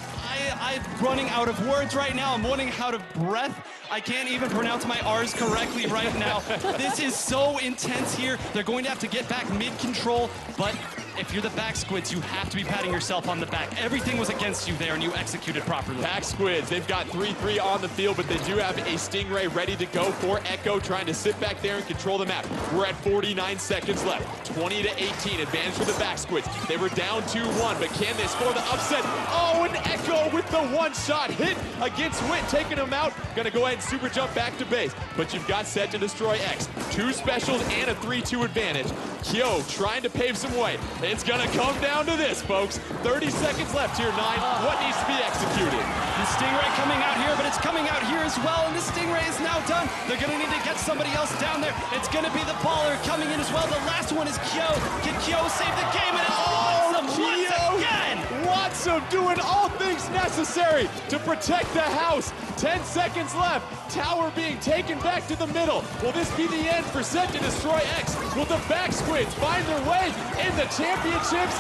I'm running out of words right now. I'm running out of breath. I can't even pronounce my R's correctly right now. This is so intense here. They're going to have to get back mid-control, but if you're the back squids, you have to be patting yourself on the back. Everything was against you there, and you executed properly. Back squids, they've got 3-3 on the field, but they do have a Stingray ready to go for Echo, trying to sit back there and control the map. We're at 49 seconds left. 20-18, advantage for the back squids. They were down 2-1, but can they score the upset? Oh, and Echo with the one-shot hit against Wit, taking him out. Gonna go ahead and super jump back to base, but you've got Set to Destroy X. 2 specials and a 3-2 advantage. Kyo trying to pave some way. It's going to come down to this, folks. 30 seconds left here, 9. What needs to be executed? The Stingray coming out here, but it's coming out here as well, and the Stingray is now done. They're going to need to get somebody else down there. It's going to be the baller coming in as well. The last one is Kyo. Can Kyo save the game? And it's Watsum once again. Watsum doing all things necessary to protect the house. 10 seconds left. Tower being taken back to the middle. Will this be the end for Set to Destroy X? Will the Back Squids find their way in the championships?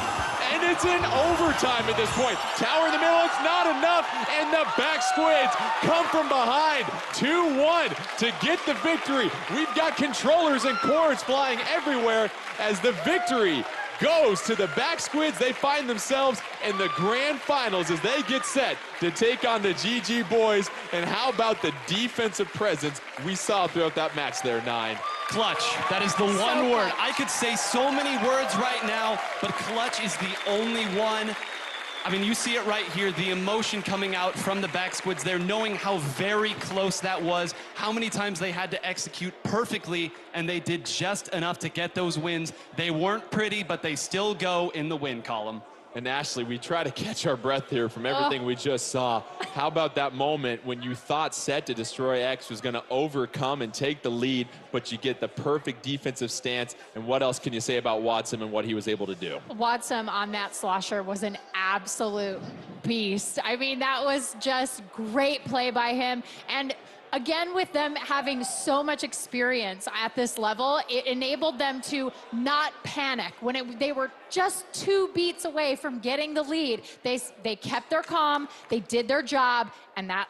And it's in overtime at this point. Tower in the middle, it's not enough. And the Back Squids come from behind. 2-1 to get the victory. We've got controllers and cords flying everywhere as the victory goes to the Back Squids. They find themselves in the grand finals as they get set to take on the GG boys. And how about the defensive presence we saw throughout that match there, 9? Clutch. That is the one word. I could say so many words right now, but clutch is the only one. I mean, you see it right here, the emotion coming out from the Back Squids there, knowing how very close that was, how many times they had to execute perfectly, and they did just enough to get those wins. They weren't pretty, but they still go in the win column. And Ashley, we try to catch our breath here from everything we just saw. How about that moment when you thought Set to Destroy X was going to overcome and take the lead, but you get the perfect defensive stance? And what else can you say about Watsum and what he was able to do? Watsum on that slosher was an absolute beast. I mean, that was just great play by him. And again, with them having so much experience at this level, it enabled them to not panic. When they were just 2 beats away from getting the lead, they kept their calm, they did their job, and that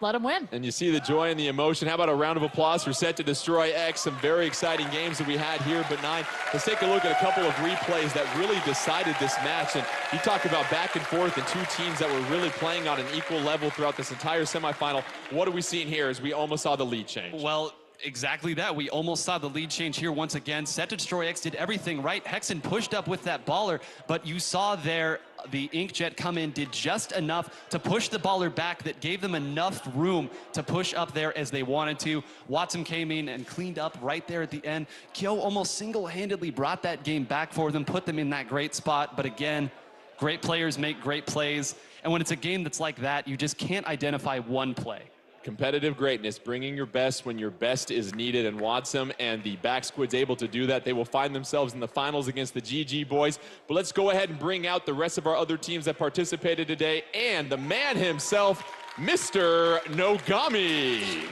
let them win. And you see the joy and the emotion. How about a round of applause for Set to Destroy X? Some very exciting games that we had here. But 9, let's take a look at a couple of replays that really decided this match. And you talk about back and forth and 2 teams that were really playing on an equal level throughout this entire semifinal. What are we seeing here as we almost saw the lead change? Well, exactly that. We almost saw the lead change here once again. Set to Destroy X did everything right. Hexen pushed up with that baller, but you saw there the Inkjet come in, did just enough to push the baller back that gave them enough room to push up there as they wanted to. Watsum came in and cleaned up right there at the end. Kyo almost single-handedly brought that game back for them, put them in that great spot. But again, great players make great plays. And when it's a game that's like that, you just can't identify one play. Competitive greatness, bringing your best when your best is needed, and Watsum and the Back Squids able to do that. They will find themselves in the finals against the GG boys. But let's go ahead and bring out the rest of our other teams that participated today, and the man himself, Mr. Nogami.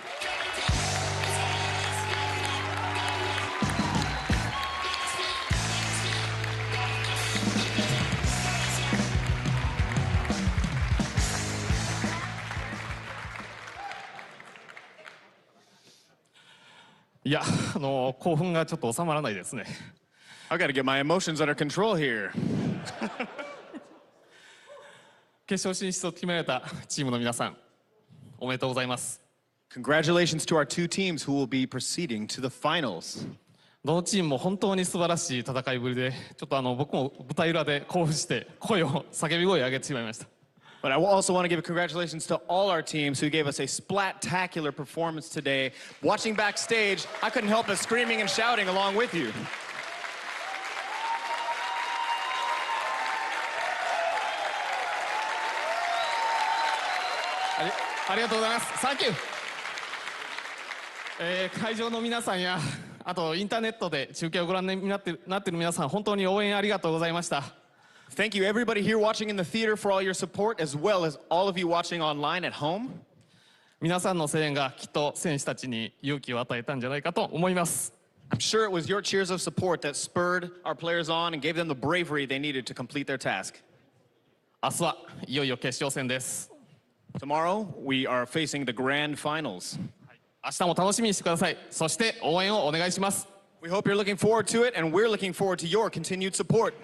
I 興奮がちょっと収まらないですね。I got to get my emotions under control here. 決勝進出を決められたチームの皆さん、おめでとうございます。Congratulations to our 2 teams who will be proceeding to the finals. どのチームも本当に素晴らしい戦いぶりで、ちょっと僕も舞台裏で興奮して叫び声を上げてしまいました。But I also want to give congratulations to all our teams who gave us a splat-tacular performance today. Watching backstage, I couldn't help but screaming and shouting along with you. ありがとうございます。サンキュー。会場の皆さんや、あとインターネットで中継をご覧になっている皆さん、本当に応援ありがとうございました。Thank you, everybody here watching in the theater, for all your support, as well as all of you watching online at home. 皆さんの声援がきっと選手たちに勇気を与えたんじゃないかと思います。I'm sure it was your cheers of support that spurred our players on and gave them the bravery they needed to complete their task. 明日はいよいよ決勝戦です。Tomorrow, we are facing the grand finals. 明日も楽しみにしてください。そして応援をお願いします。We hope you're looking forward to it, and we're looking forward to your continued support.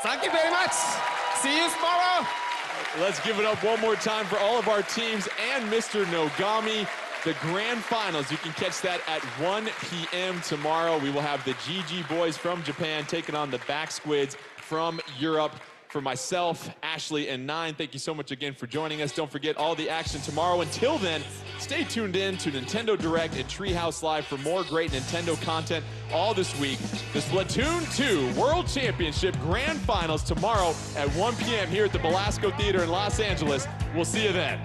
Thank you very much. See you tomorrow. Let's give it up one more time for all of our teams and Mr. Nogami. The grand finals, you can catch that at 1 p.m. tomorrow. We will have the GG boys from Japan taking on the Back Squids from Europe. For myself, Ashley, and Nine, thank you so much again for joining us. Don't forget all the action tomorrow. Until then, stay tuned in to Nintendo Direct and Treehouse Live for more great Nintendo content all this week. The Splatoon 2 World Championship Grand Finals tomorrow at 1 p.m. here at the Belasco Theater in Los Angeles. We'll see you then.